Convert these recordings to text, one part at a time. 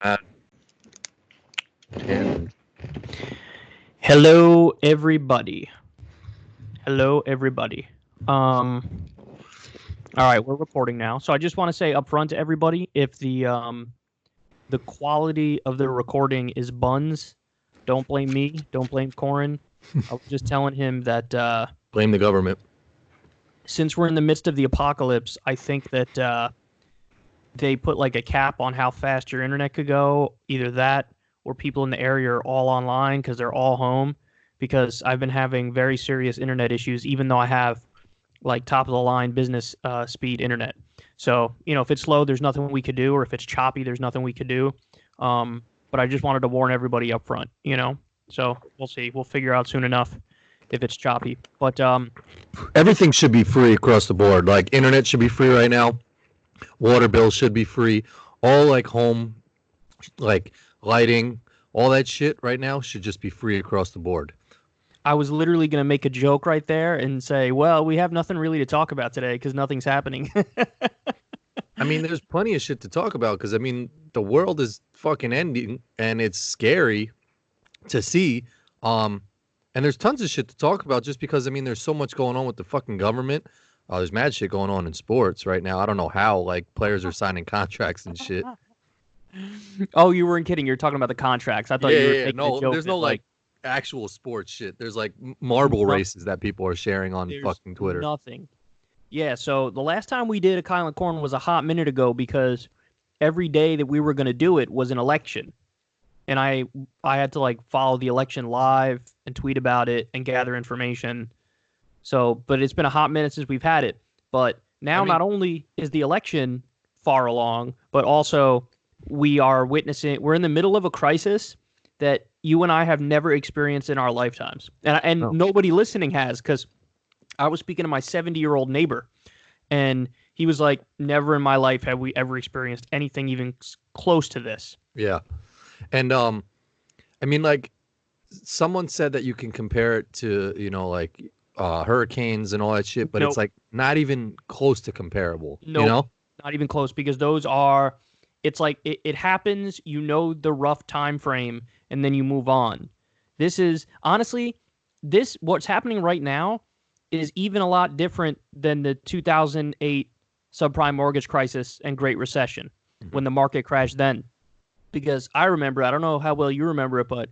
at 10. Hello, everybody. Hello, everybody. All right, we're recording now. So I just want to say up front to everybody, if the quality of the recording is buns, don't blame me. Don't blame Corin. I was just telling him that Blame the government. since we're in the midst of the apocalypse, I think that they put like a cap on how fast your internet could go. Either that or people in the area are all online because they're all home. Because I've been having very serious internet issues, even though I have like top of the line business speed internet. So, if it's slow, there's nothing we could do, or if it's choppy, there's nothing we could do. But I just wanted to warn everybody up front. So we'll see. We'll figure out soon enough if it's choppy. But Everything should be free across the board. Like, internet should be free right now. Water bills should be free. All, like, home, like, lighting, all that shit right now should just be free across the board. I was literally going to make a joke right there and say, well, we have nothing really to talk about today because nothing's happening. I mean, there's plenty of shit to talk about because, I mean, the world is fucking ending and it's scary to see. And there's tons of shit to talk about just because, I mean, there's so much going on with the fucking government. There's mad shit going on in sports right now. I don't know how, like, players are signing contracts and shit. Oh, you weren't kidding. You're talking about the contracts. I thought you were making No, a joke. there's no, like, actual sports shit. There's, like, marble races that people are sharing on fucking Twitter. Nothing. Yeah, so the last time we did a Kyle and Corin was a hot minute ago because every day that we were going to do it was an election. And I had to like follow the election live and tweet about it and gather information. So, but it's been a hot minute since we've had it. But now not only is the election far along, but also we're in the middle of a crisis that you and I have never experienced in our lifetimes. And nobody listening has, because I was speaking to my 70-year-old neighbor, and he was like, never in my life have we ever experienced anything even close to this. Yeah. And, I mean, like, someone said that you can compare it to, like, hurricanes and all that shit, but It's, like, not even close to comparable, Not even close, because those are, it's like, it happens, the rough time frame, and then you move on. This is, honestly, what's happening right now is even a lot different than the 2008 subprime mortgage crisis and Great Recession, when the market crashed then. Because I remember, I don't know how well you remember it, but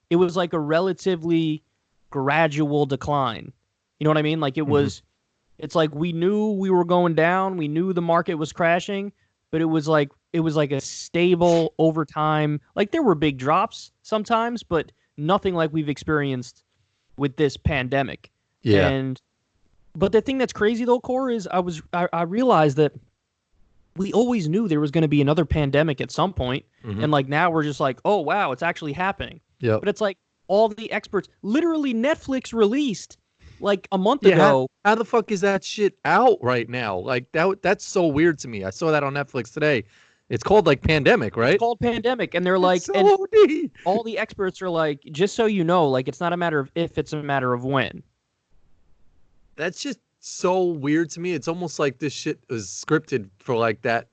it was like a relatively gradual decline. You know what I mean? Like it's like we knew we were going down, we knew the market was crashing, but it was like a stable over time. Like there were big drops sometimes, but nothing like we've experienced with this pandemic. Yeah. But the thing that's crazy though, Core, is I realized that we always knew there was going to be another pandemic at some point. And like now we're just like, oh wow, it's actually happening. Yeah. But it's like all the experts, literally Netflix released like a month ago. How the fuck is that shit out right now? Like that's so weird to me. I saw that on Netflix today. It's called like Pandemic, right? It's called Pandemic, and they're like, and all the experts are like, just so you know, like it's not a matter of if, it's a matter of when. That's just so weird to me. It's almost like this shit is scripted for like that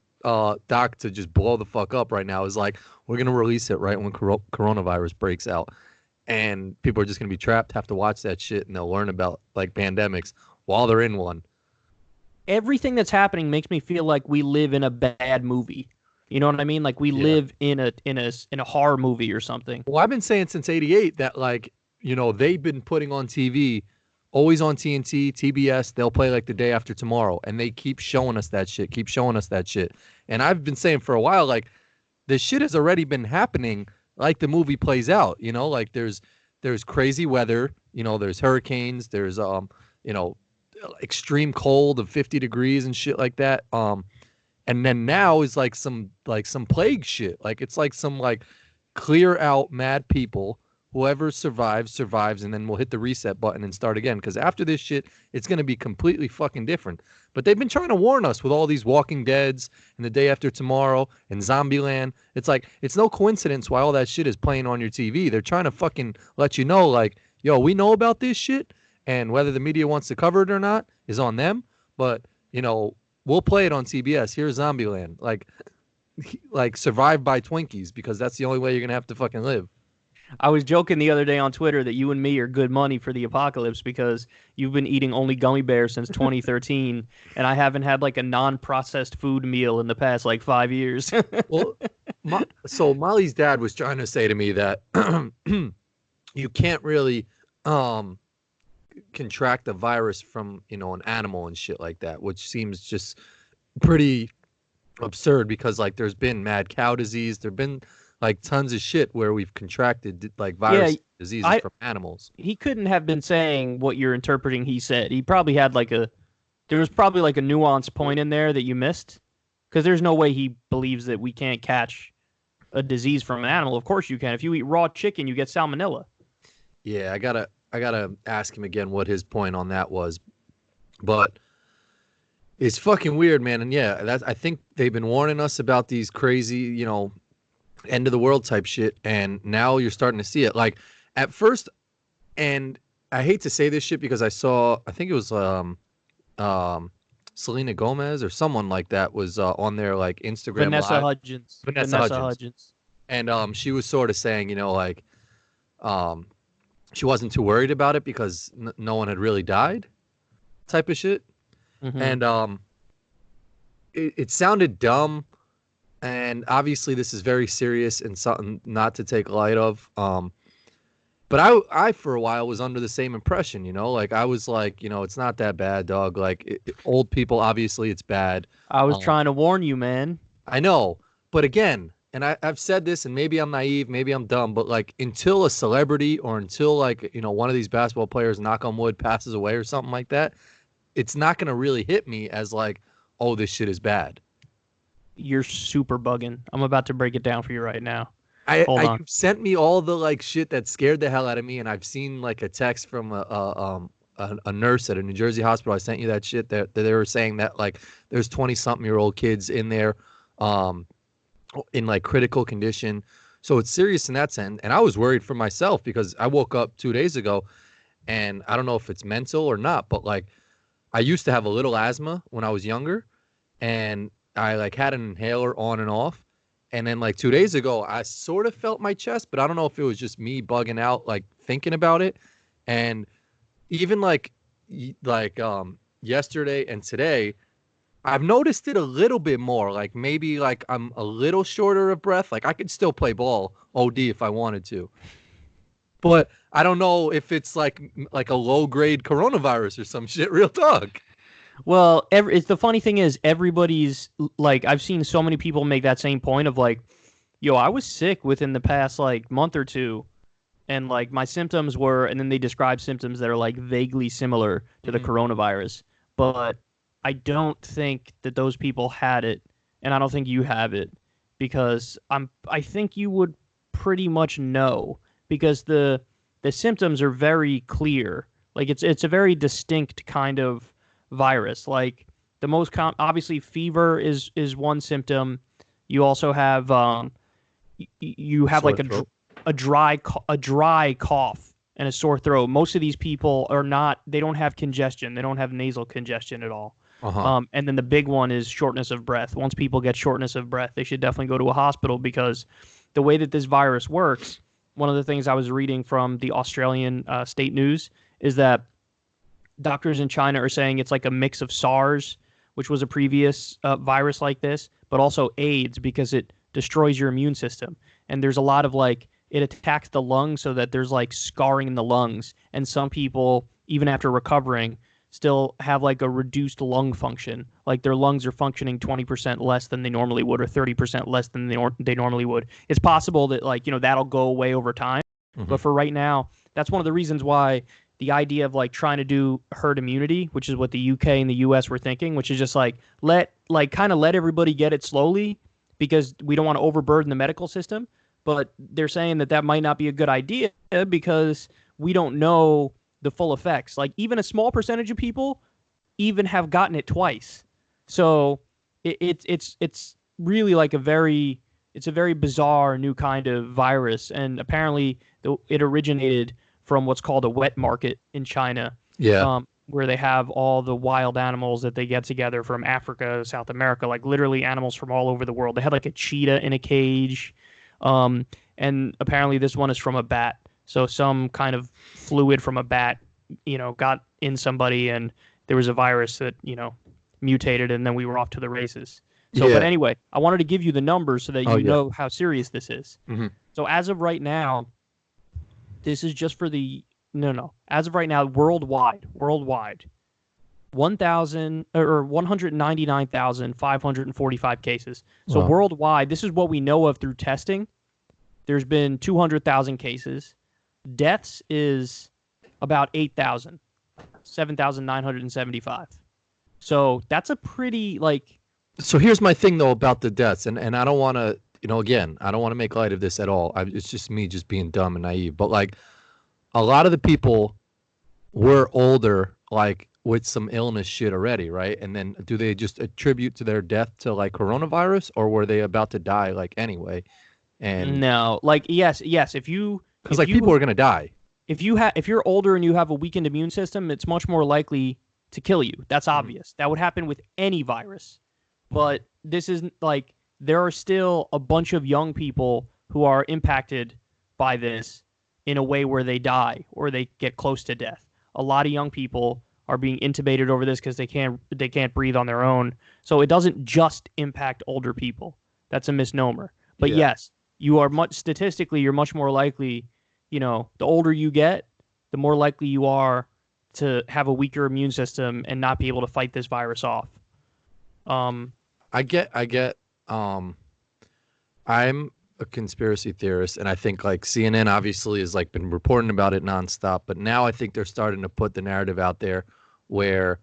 doc to just blow the fuck up right now. It's like, we're going to release it right when coronavirus breaks out. And people are just going to be trapped, have to watch that shit, and they'll learn about like pandemics while they're in one. Everything that's happening makes me feel like we live in a bad movie. You know what I mean? Like we live in a horror movie or something. Well, I've been saying since '88 that like, they've been putting on TV, always on TNT, TBS, they'll play like The Day After Tomorrow, and they keep showing us that shit, And I've been saying for a while, like, this shit has already been happening like the movie plays out, like there's crazy weather, there's hurricanes, there's, extreme cold of 50 degrees and shit like that. And then now is like some plague shit. Like it's like some like clear out mad people. Whoever survives, and then we'll hit the reset button and start again. Because after this shit, it's going to be completely fucking different. But they've been trying to warn us with all these Walking Deads and The Day After Tomorrow and Zombieland. It's like, it's no coincidence why all that shit is playing on your TV. They're trying to fucking let you know, like, yo, we know about this shit, and whether the media wants to cover it or not is on them. But, we'll play it on CBS. Here's Zombieland. Like, like survive by Twinkies because that's the only way you're gonna have to fucking live. I was joking the other day on Twitter that you and me are good money for the apocalypse because you've been eating only gummy bears since 2013, and I haven't had like a non-processed food meal in the past like 5 years. Well, so Molly's dad was trying to say to me that you can't really um contract a virus from, an animal and shit like that, which seems just pretty absurd because like there's been mad cow disease, there've been like tons of shit where we've contracted like virus diseases from animals. He couldn't have been saying what you're interpreting he said. He probably had there was probably like a nuanced point in there that you missed, because there's no way he believes that we can't catch a disease from an animal. Of course you can. If you eat raw chicken, you get salmonella. Yeah, I gotta ask him again what his point on that was, but it's fucking weird, man. And yeah, I think they've been warning us about these crazy, end of the world type shit, and now you're starting to see it. Like at first, and I hate to say this shit because I think it was Selena Gomez or someone like that was on their like Instagram Vanessa Live. Hudgens. Vanessa Hudgens. And she was sort of saying, like she wasn't too worried about it because no one had really died, type of shit. Mm-hmm. And it sounded dumb. And obviously this is very serious and something not to take light of. But I for a while was under the same impression, like I was like, it's not that bad, dog. Like old people, obviously it's bad. I was trying to warn you, man. I know. But again, and I've said this, and maybe I'm naive, maybe I'm dumb, but like until a celebrity or until like, one of these basketball players, knock on wood, passes away or something like that, it's not going to really hit me as like, oh, this shit is bad. You're super bugging. I'm about to break it down for you right now. You've sent me all the like shit that scared the hell out of me, and I've seen like a text from a nurse at a New Jersey hospital. I sent you that shit that they were saying that like there's 20-something-year-old kids in there, in like critical condition. So it's serious in that sense. And I was worried for myself because I woke up 2 days ago, and I don't know if it's mental or not, but like I used to have a little asthma when I was younger, and I like had an inhaler on and off. And then like 2 days ago, I sort of felt my chest, but I don't know if it was just me bugging out, like thinking about it. And even like yesterday and today, I've noticed it a little bit more. Like maybe like I'm a little shorter of breath. Like I could still play ball OD if I wanted to. But I don't know if it's like a low grade coronavirus or some shit. Real talk. Well, it's the funny thing is everybody's like, I've seen so many people make that same point of like, yo, I was sick within the past like month or two, and like my symptoms were, and then they describe symptoms that are like vaguely similar to the coronavirus. But I don't think that those people had it, and I don't think you have it, because I think you would pretty much know, because the symptoms are very clear. Like it's a very distinct kind of virus. Like the most obviously fever is one symptom. You also have you have like a dry cough and a sore throat. Most of these people they don't have congestion. They don't have nasal congestion at all. And then the big one is shortness of breath. Once people get shortness of breath, they should definitely go to a hospital, because the way that this virus works, one of the things I was reading from the Australian state news is that doctors in China are saying it's like a mix of SARS, which was a previous virus like this, but also AIDS, because it destroys your immune system. And there's a lot of like, it attacks the lungs so that there's like scarring in the lungs. And some people, even after recovering, still have like a reduced lung function. Like their lungs are functioning 20% less than they normally would, or 30% less than they normally would. It's possible that like, that'll go away over time. But for right now, that's one of the reasons why the idea of like trying to do herd immunity, which is what the UK and the US were thinking, which is just like let everybody get it slowly, because we don't want to overburden the medical system. But they're saying that might not be a good idea, because we don't know the full effects. Like even a small percentage of people even have gotten it twice. So it's really like a very bizarre new kind of virus. And apparently it originated from what's called a wet market in China. Yeah. where they have all the wild animals that they get together from Africa, South America, like literally animals from all over the world. They had like a cheetah in a cage, and apparently this one is from a bat. So some kind of fluid from a bat, got in somebody, and there was a virus that mutated, and then we were off to the races. So, Yeah. but anyway, I wanted to give you the numbers so that you yeah. know how serious this is. Mhm. So as of right now, this is just for the no. As of right now, worldwide, 199,545 cases. So Wow. worldwide, this is what we know of through testing. There's been 200,000 cases. Deaths is about 8,000, 7,975. So that's a pretty So here's my thing though about the deaths, and I don't want to, again, I don't want to make light of this at all. It's just me just being dumb and naive. But like, a lot of the people were older, like with some illness shit already, right? And then do they just attribute to their death to like coronavirus, or were they about to die like anyway? And no, yes. If you because like people are gonna die. If you're older and you have a weakened immune system, it's much more likely to kill you. That's obvious. That would happen with any virus. But this is there are still a bunch of young people who are impacted by this in a way where they die or they get close to death. A lot of young people are being intubated over this because they can't breathe on their own. So it doesn't just impact older people. That's a misnomer. But yes, you're much more likely, the older you get, the more likely you are to have a weaker immune system and not be able to fight this virus off. I get. I'm a conspiracy theorist, and I think like CNN obviously has like been reporting about it nonstop, but now I think they're starting to put the narrative out there where,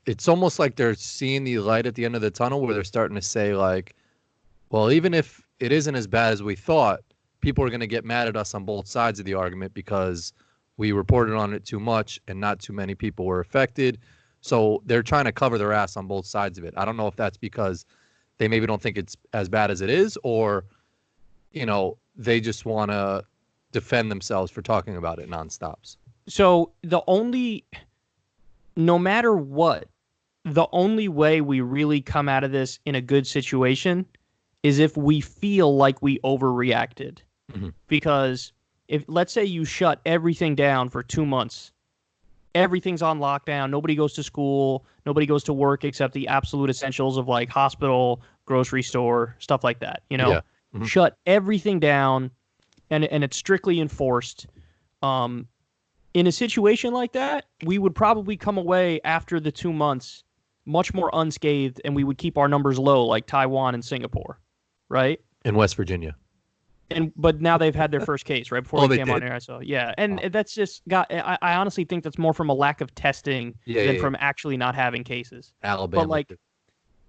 it's almost like they're seeing the light at the end of the tunnel, where they're starting to say like, well, even if it isn't as bad as we thought, people are going to get mad at us on both sides of the argument because we reported on it too much and not too many people were affected. So they're trying to cover their ass on both sides of it. I don't know if that's because they maybe don't think it's as bad as it is, or, they just want to defend themselves for talking about it nonstops. So no matter what, the only way we really come out of this in a good situation is if we feel like we overreacted. Mm-hmm. Because if, let's say you shut everything down for 2 months, everything's on lockdown, nobody goes to school, nobody goes to work except the absolute essentials of like hospital, grocery store, stuff like that, Yeah. Mm-hmm. Shut everything down and it's strictly enforced. In a situation like that, we would probably come away after the 2 months much more unscathed, and we would keep our numbers low like Taiwan and Singapore, right? In West Virginia. But now they've had their first case right before we came on air. So that's just I honestly think that's more from a lack of testing than from actually not having cases. Alabama.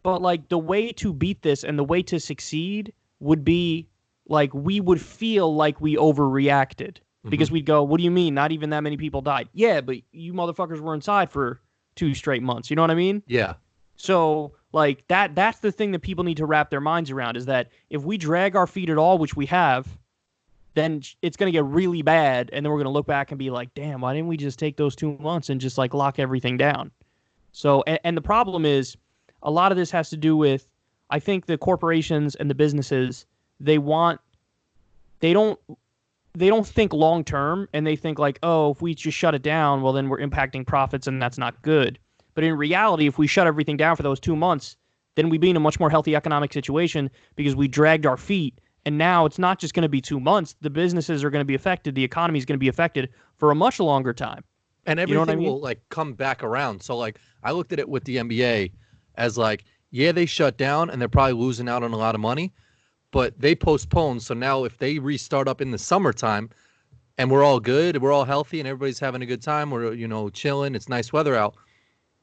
But the way to beat this and the way to succeed would be like we would feel like we overreacted because we'd go, what do you mean? Not even that many people died. Yeah, but you motherfuckers were inside for 2 straight months. You know what I mean? Yeah. So like that's the thing that people need to wrap their minds around, is that if we drag our feet at all, which we have, then it's going to get really bad. And then we're going to look back and be like, damn, why didn't we just take those 2 months and just like lock everything down? So, and the problem is a lot of this has to do with, I think the corporations and the businesses, they don't think long term, and they think like, oh, if we just shut it down, well, then we're impacting profits and that's not good. But in reality, if we shut everything down for those 2 months, then we'd be in a much more healthy economic situation because we dragged our feet. And now it's not just going to be 2 months. The businesses are going to be affected. The economy is going to be affected for a much longer time. And everything will like come back around. So like I looked at it with the NBA as like, yeah, they shut down and they're probably losing out on a lot of money, but they postponed. So now if they restart up in the summertime and we're all good, we're all healthy and everybody's having a good time, we're, chilling, it's nice weather out,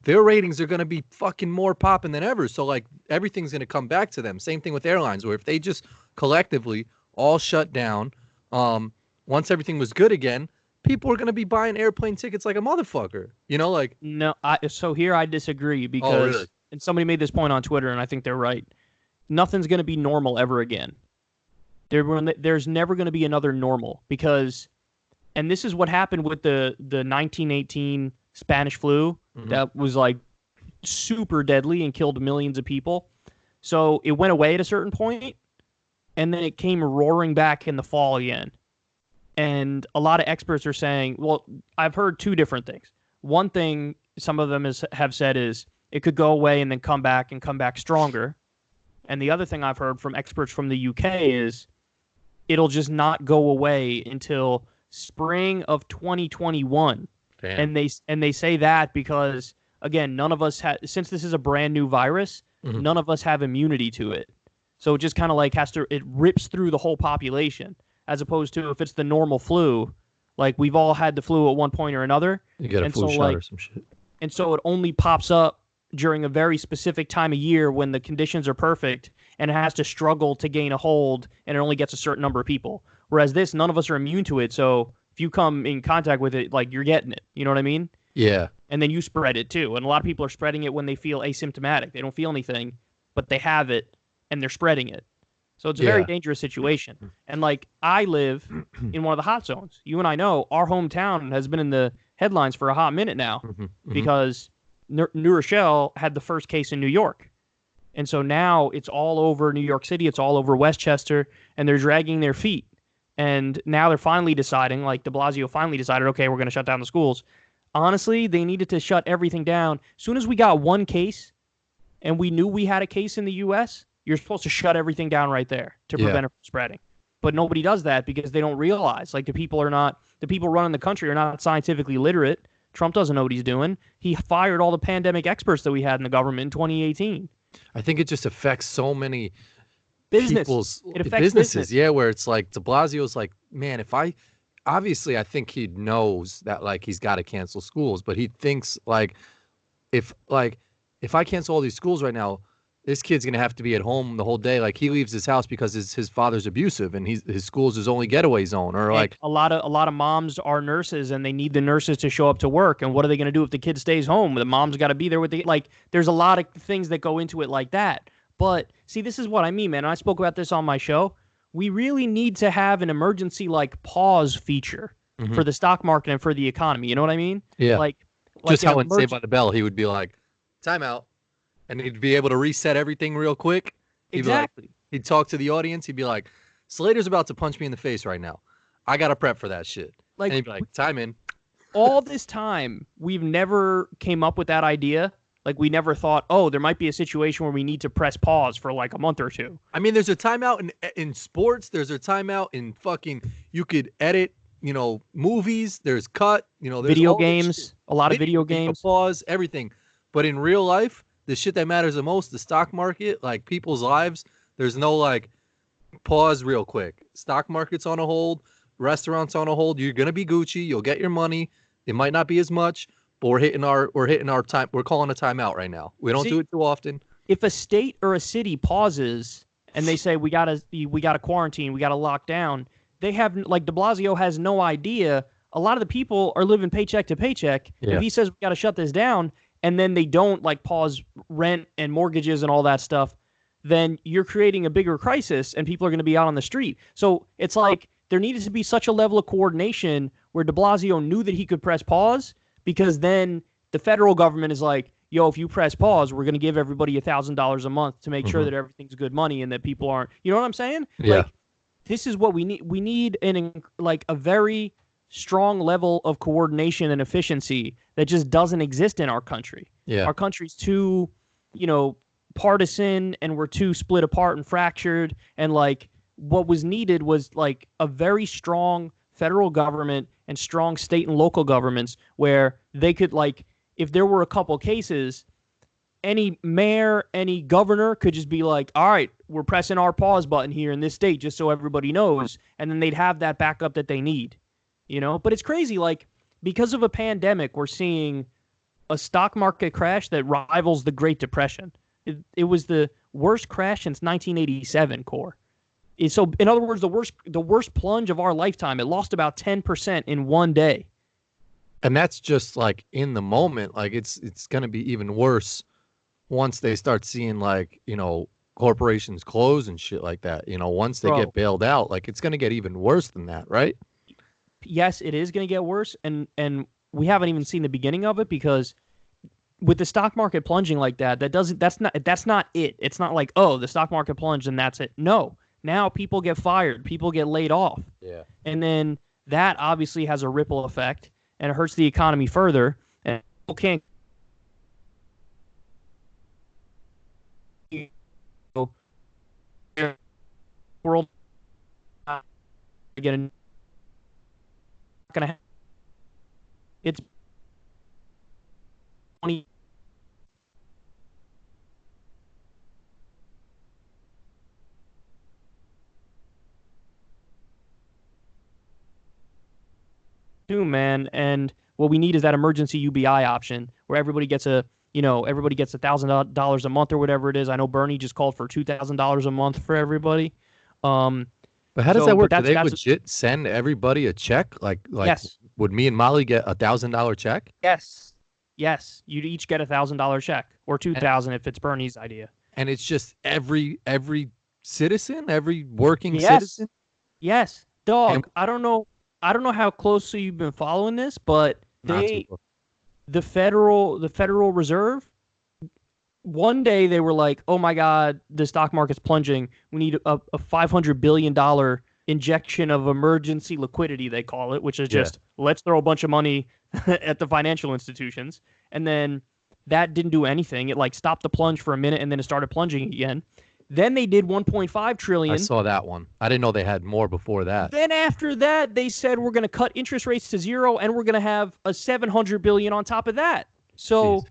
their ratings are going to be fucking more popping than ever. So like everything's going to come back to them. Same thing with airlines, where if they just collectively all shut down, once everything was good again, people are going to be buying airplane tickets like a motherfucker. No, so here I disagree because, really? And somebody made this point on Twitter and I think they're right. Nothing's going to be normal ever again. There's never going to be another normal because And this is what happened with the 1918 Spanish flu that was like super deadly and killed millions of people. So it went away at a certain point, and then it came roaring back in the fall again. And a lot of experts are saying, well, I've heard two different things. One thing some of them have said is it could go away and then come back stronger. And the other thing I've heard from experts from the UK is it'll just not go away until spring of 2021. Damn. And they say that because, again, none of us since this is a brand new virus, none of us have immunity to it. So it just kind of like it rips through the whole population, as opposed to if it's the normal flu, like we've all had the flu at one point or another. You get a flu shot or some shit. And so it only pops up during a very specific time of year when the conditions are perfect, and it has to struggle to gain a hold, and it only gets a certain number of people. Whereas this, none of us are immune to it. So if you come in contact with it, like, you're getting it. You know what I mean? Yeah. And then you spread it too. And a lot of people are spreading it when they feel asymptomatic. They don't feel anything, but they have it and they're spreading it. So it's a very dangerous situation. And like, I live in one of the hot zones. You and I know our hometown has been in the headlines for a hot minute now because New Rochelle had the first case in New York. And so now it's all over New York City. It's all over Westchester, and they're dragging their feet. And now they're finally deciding, like de Blasio finally decided, okay, we're going to shut down the schools. Honestly, they needed to shut everything down. As soon as we got one case and we knew we had a case in the U.S., you're supposed to shut everything down right there to prevent it from spreading. But nobody does that because they don't realize, like, the people running the country are not scientifically literate. Trump doesn't know what he's doing. He fired all the pandemic experts that we had in the government in 2018. I think it just affects so many businesses. Yeah, where it's like de Blasio's like, man, obviously I think he knows that, like, he's got to cancel schools, but he thinks like if I cancel all these schools right now, this kid's gonna have to be at home the whole day. Like, he leaves his house because his father's abusive, and his school's his only getaway zone. Or like a lot of moms are nurses, and they need the nurses to show up to work. And what are they gonna do if the kid stays home? The mom's got to be there with the, like. There's a lot of things that go into it like that. But see, this is what I mean, man. And I spoke about this on my show. We really need to have an emergency like pause feature for the stock market and for the economy. You know what I mean? Yeah. Like just how in Saved by the Bell, he would be like, time out. And he'd be able to reset everything real quick. Exactly. He'd talk to the audience. He'd be like, Slater's about to punch me in the face right now. I got to prep for that shit. Like, and he'd be like, time in. All this time, we've never came up with that idea. Like, we never thought, oh, there might be a situation where we need to press pause for like a month or two. I mean, there's a timeout in sports. There's a timeout in fucking, you could edit, movies. There's cut, there's video games, a lot of video games. Pause, everything. But in real life, the shit that matters the most, the stock market, like people's lives, there's no like pause real quick. Stock market's on a hold, restaurants on a hold. You're gonna be Gucci. You'll get your money. It might not be as much, but we're hitting our time. We're calling a timeout right now. We don't do it too often. If a state or a city pauses and they say we gotta quarantine, we gotta lock down, they have, like, de Blasio has no idea. A lot of the people are living paycheck to paycheck. Yeah. If he says we gotta shut this down, and then they don't, like, pause rent and mortgages and all that stuff, then you're creating a bigger crisis and people are going to be out on the street. So it's like there needed to be such a level of coordination where de Blasio knew that he could press pause, because then the federal government is like, yo, if you press pause, we're going to give everybody $1,000 a month to make sure that everything's good money and that people aren't, you know what I'm saying? Yeah. Like, this is what we need. We need a very strong level of coordination and efficiency that just doesn't exist in our country. Yeah. Our country's too, partisan, and we're too split apart and fractured. And like, what was needed was like a very strong federal government and strong state and local governments where they could, like, if there were a couple cases, any mayor, any governor could just be like, all right, we're pressing our pause button here in this state just so everybody knows. And then they'd have that backup that they need. But it's crazy. Like, because of a pandemic, we're seeing a stock market crash that rivals the Great Depression. It was the worst crash since 1987, Core. So, in other words, the worst plunge of our lifetime. It lost about 10% in one day. And that's just like in the moment. Like, it's going to be even worse once they start seeing, like, corporations close and shit like that. Once they get bailed out, like, it's going to get even worse than that, right? yes, it is going to get worse, and we haven't even seen the beginning of it because with the stock market plunging like that, that's not it. It's not like, oh, the stock market plunged and that's it. No. Now people get fired, people get laid off. Yeah. And then that obviously has a ripple effect and it hurts the economy further. And people can't world again. Gonna it's 20 too, man. And what we need is that emergency UBI option where everybody gets $1,000 a month or whatever it is. I know Bernie just called for $2,000 a month for everybody. But how does that work? Do they legit send everybody a check? Like yes. Would me and Molly get $1,000 check? Yes. You'd each get $1,000 check or $2,000 if it's Bernie's idea. And it's just every citizen, every working citizen. Yes, dog. I don't know how closely you've been following this, but the Federal Reserve, one day they were like, "Oh my God, the stock market's plunging. We need a $500 billion injection of emergency liquidity," they call it, which is just let's throw a bunch of money at the financial institutions. And then that didn't do anything. It like stopped the plunge for a minute and then it started plunging again. Then they did 1.5 trillion. I saw that one. I didn't know they had more before that. Then after that, they said we're going to cut interest rates to zero and we're going to have a 700 billion on top of that. So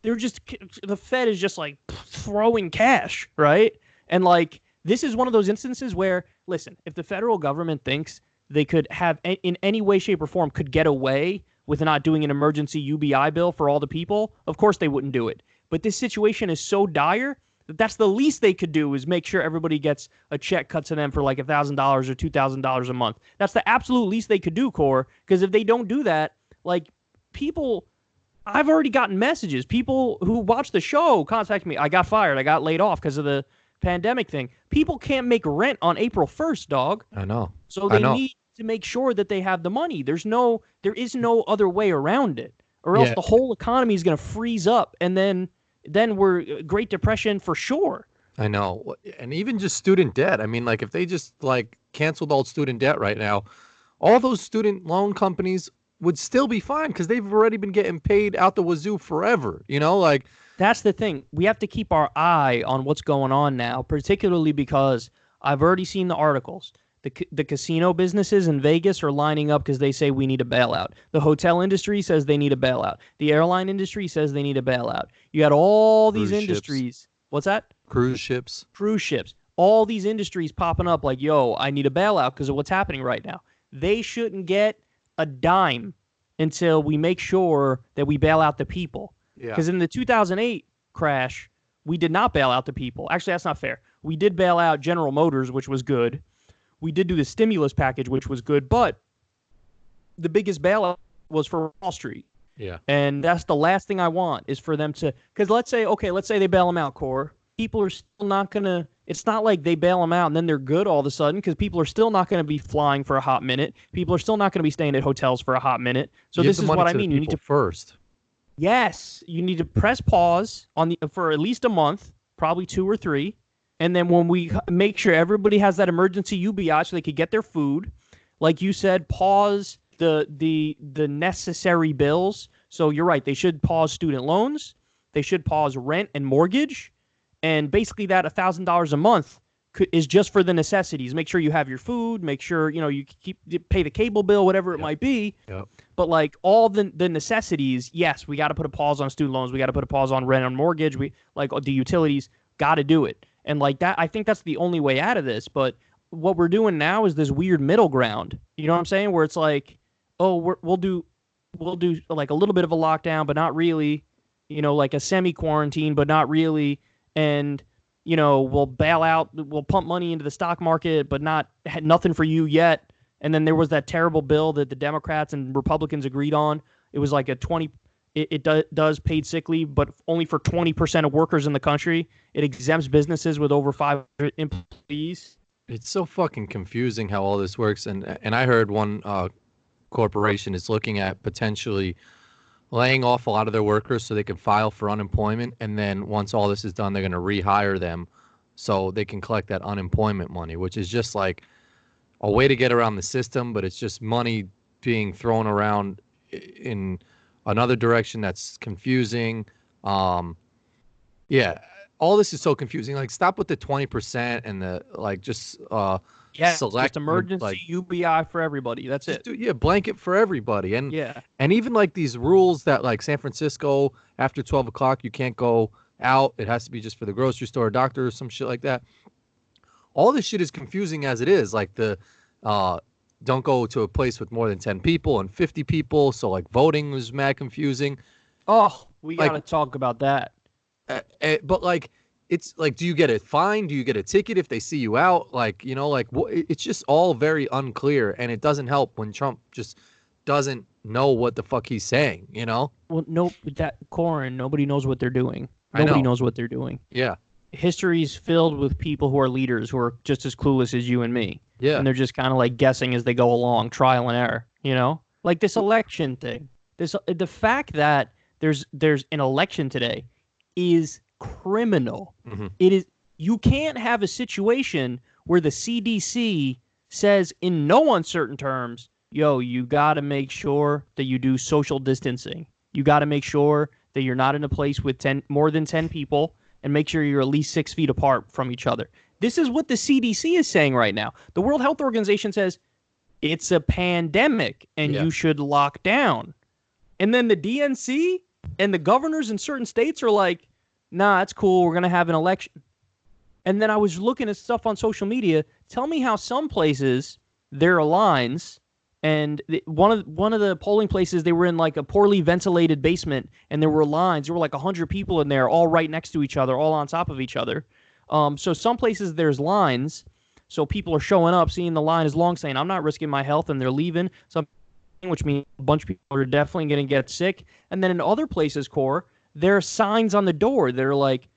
the Fed is just like throwing cash, right? And like this is one of those instances where, listen, if the federal government thinks they could have in any way, shape, or form could get away with not doing an emergency UBI bill for all the people, of course they wouldn't do it. But this situation is so dire that that's the least they could do is make sure everybody gets a check cut to them for like $1,000 or $2,000 a month. That's the absolute least they could do, Cor, because if they don't do that, like people, I've already gotten messages. People who watch the show contact me. I got fired. I got laid off because of the pandemic thing. People can't make rent on April 1st, dog. I know. So they need to make sure that they have the money. There is no other way around it, or else the whole economy is going to freeze up, and then we're Great Depression for sure. I know. And even just student debt. I mean, like if they just like canceled all student debt right now, all those student loan companies would still be fine because they've already been getting paid out the wazoo forever. You know, like that's the thing. We have to keep our eye on what's going on now, particularly because I've already seen the articles. The casino businesses in Vegas are lining up because they say we need a bailout. The hotel industry says they need a bailout. The airline industry says they need a bailout. You got all these industries. What's that? Cruise ships. All these industries popping up like, yo, I need a bailout because of what's happening right now. They shouldn't get a dime until we make sure that we bail out the people. Because in the 2008 crash, we did not bail out the people. Actually, that's not fair. We did bail out General Motors, which was good. We did do the stimulus package, which was good, but the biggest bailout was for Wall Street. Yeah. And that's the last thing I want is for them to, because let's say they bail them out, Cor. People are still not going to, it's not like they bail them out and then they're good all of a sudden because people are still not going to be flying for a hot minute. People are still not going to be staying at hotels for a hot minute. So this is what I mean. You need to first. Yes. You need to press pause for at least a month, probably 2 or 3. And then when we make sure everybody has that emergency UBI so they could get their food, like you said, pause the necessary bills. So you're right. They should pause student loans. They should pause rent and mortgage. And basically that $1,000 a month is just for the necessities. Make sure you have your food. Make sure, you pay the cable bill, whatever it might be. Yep. But like all the necessities, yes, we got to put a pause on student loans. We got to put a pause on rent and mortgage. We like the utilities, got to do it. And like that, I think that's the only way out of this. But what we're doing now is this weird middle ground. You know what I'm saying? Where it's like, oh, we'll do like a little bit of a lockdown, but not really. Like a semi-quarantine, but not really. And we'll bail out, we'll pump money into the stock market, but nothing for you yet. And then there was that terrible bill that the Democrats and Republicans agreed on. It was like it does paid sick leave, but only for 20% of workers in the country. It exempts businesses with over 500 employees. It's so fucking confusing how all this works. And I heard one corporation is looking at potentially laying off a lot of their workers so they can file for unemployment, and then once all this is done, they're going to rehire them so they can collect that unemployment money, which is just like a way to get around the system, but it's just money being thrown around in another direction that's confusing. Yeah, all this is so confusing. Like, stop with the 20% and the like. Just select just emergency like UBI for everybody. That's it. yeah, blanket for everybody. And Yeah. and even like these rules that like San Francisco after 12 o'clock you can't go out. It has to be just for the grocery store, or doctor, or some shit like that. All this shit is confusing as it is. Like the don't go to a place with more than 10 people and 50 people. So like voting was mad confusing. Oh, we Like, got to talk about that. But like, it's like, do you get a fine? Do you get a ticket if they see you out? Like, you know, like it's just all very unclear, and it doesn't help when Trump just doesn't know what the fuck he's saying, you know? Well, no, that Corin, nobody knows what they're doing. I know. Nobody knows what they're doing. Yeah. History's filled with people who are leaders who are just as clueless as you and me. Yeah. And they're just kind of like guessing as they go along, trial and error, you know? Like this election thing. The fact that there's an election today is criminal. Mm-hmm. It is. You can't have a situation where the CDC says in no uncertain terms, yo, you got to make sure that you do social distancing. You got to make sure that you're not in a place with more than 10 people, and make sure you're at least 6 feet apart from each other. This is what the CDC is saying right now. The World Health Organization says it's a pandemic and you should lock down. And then the DNC and the governors in certain states are like, nah, it's cool. We're going to have an election. And then I was looking at stuff on social media. Tell me how some places there are lines. And one of the polling places, they were in like a poorly ventilated basement, and there were lines. There were like 100 people in there, all right next to each other, all on top of each other. So some places there's lines, so people are showing up, seeing the line is long, saying I'm not risking my health, and they're leaving. Which means a bunch of people are definitely going to get sick. And then in other places, Core, there are signs on the door that are like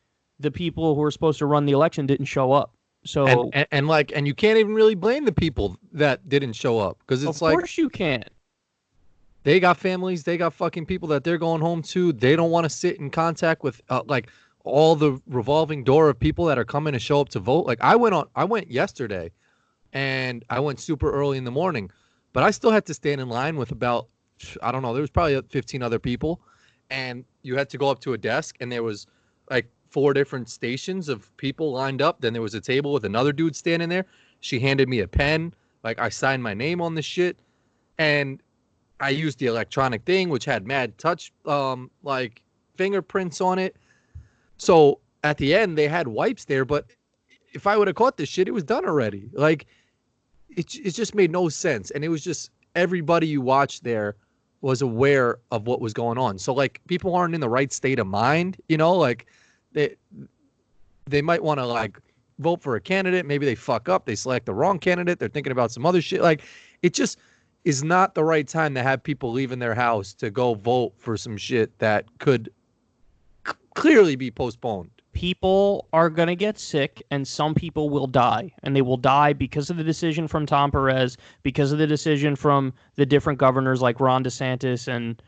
the people who are supposed to run the election didn't show up. So and you can't even really blame the people that didn't show up, because it's like, of course you can't. They got families, they got fucking people that they're going home to. They don't want to sit in contact with like all the revolving door of people that are coming to show up to vote. Like I went yesterday, and I went super early in the morning, but I still had to stand in line with about, I don't know, there was probably 15 other people, and you had to go up to a desk, and there was like 4 different stations of people lined up. Then there was a table with another dude standing there. She handed me a pen. Like I signed my name on the shit, and I used the electronic thing, which had mad touch, like fingerprints on it. So at the end, they had wipes there, but if I would have caught this shit, it was done already. Like it just made no sense, and it was just everybody you watched there was aware of what was going on. So like people aren't in the right state of mind, you know, like they might want to like vote for a candidate. Maybe they fuck up. They select the wrong candidate. They're thinking about some other shit. Like it just is not the right time to have people leaving their house to go vote for some shit that could clearly be postponed. People are going to get sick, and some people will die, and they will die because of the decision from Tom Perez, because of the decision from the different governors like Ron DeSantis and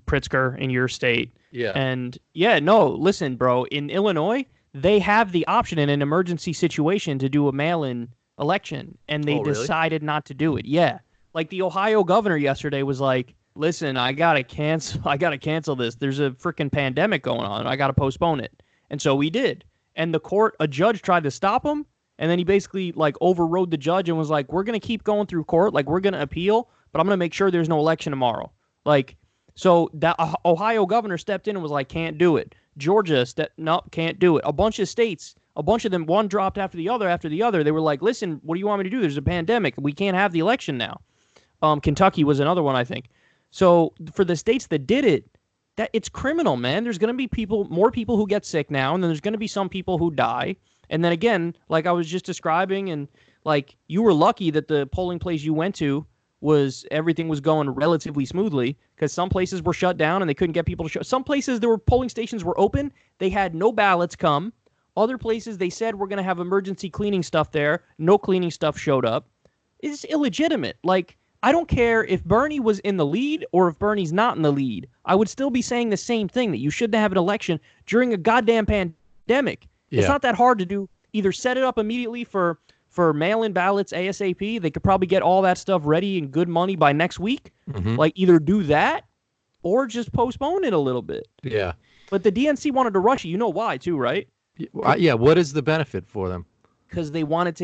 Pritzker in your state. Yeah. And yeah, no, listen, bro, in Illinois, they have the option in an emergency situation to do a mail-in election, and they decided not to do it. Yeah. Like the Ohio governor yesterday was like, listen, I got to cancel this. There's a freaking pandemic going on. I got to postpone it. And so we did. And a judge tried to stop him, and then he basically like overrode the judge and was like, we're going to keep going through court. Like we're going to appeal, but I'm going to make sure there's no election tomorrow. Like, so that Ohio governor stepped in and was like, can't do it. Georgia can't do it. A bunch of states, a bunch of them, one dropped after the other. They were like, listen, what do you want me to do? There's a pandemic. We can't have the election now. Kentucky was another one, I think. So for the states that did it, that it's criminal, man. There's going to be more people who get sick now, and then there's going to be some people who die. And then again, like I was just describing, and like you were lucky that the polling place you went to everything was going relatively smoothly, because some places were shut down and they couldn't get people to show. Some places there were polling stations were open. They had no ballots come. Other places they said we're going to have emergency cleaning stuff there. No cleaning stuff showed up. It's illegitimate. Like I don't care if Bernie was in the lead or if Bernie's not in the lead. I would still be saying the same thing, that you shouldn't have an election during a goddamn pandemic. Yeah. It's not that hard to do. Either set it up immediately for mail-in ballots ASAP. They could probably get all that stuff ready and good money by next week. Like, either do that or just postpone it a little bit. Yeah. But the DNC wanted to rush it. You know why, too, right? Yeah. What is the benefit for them? Because they wanted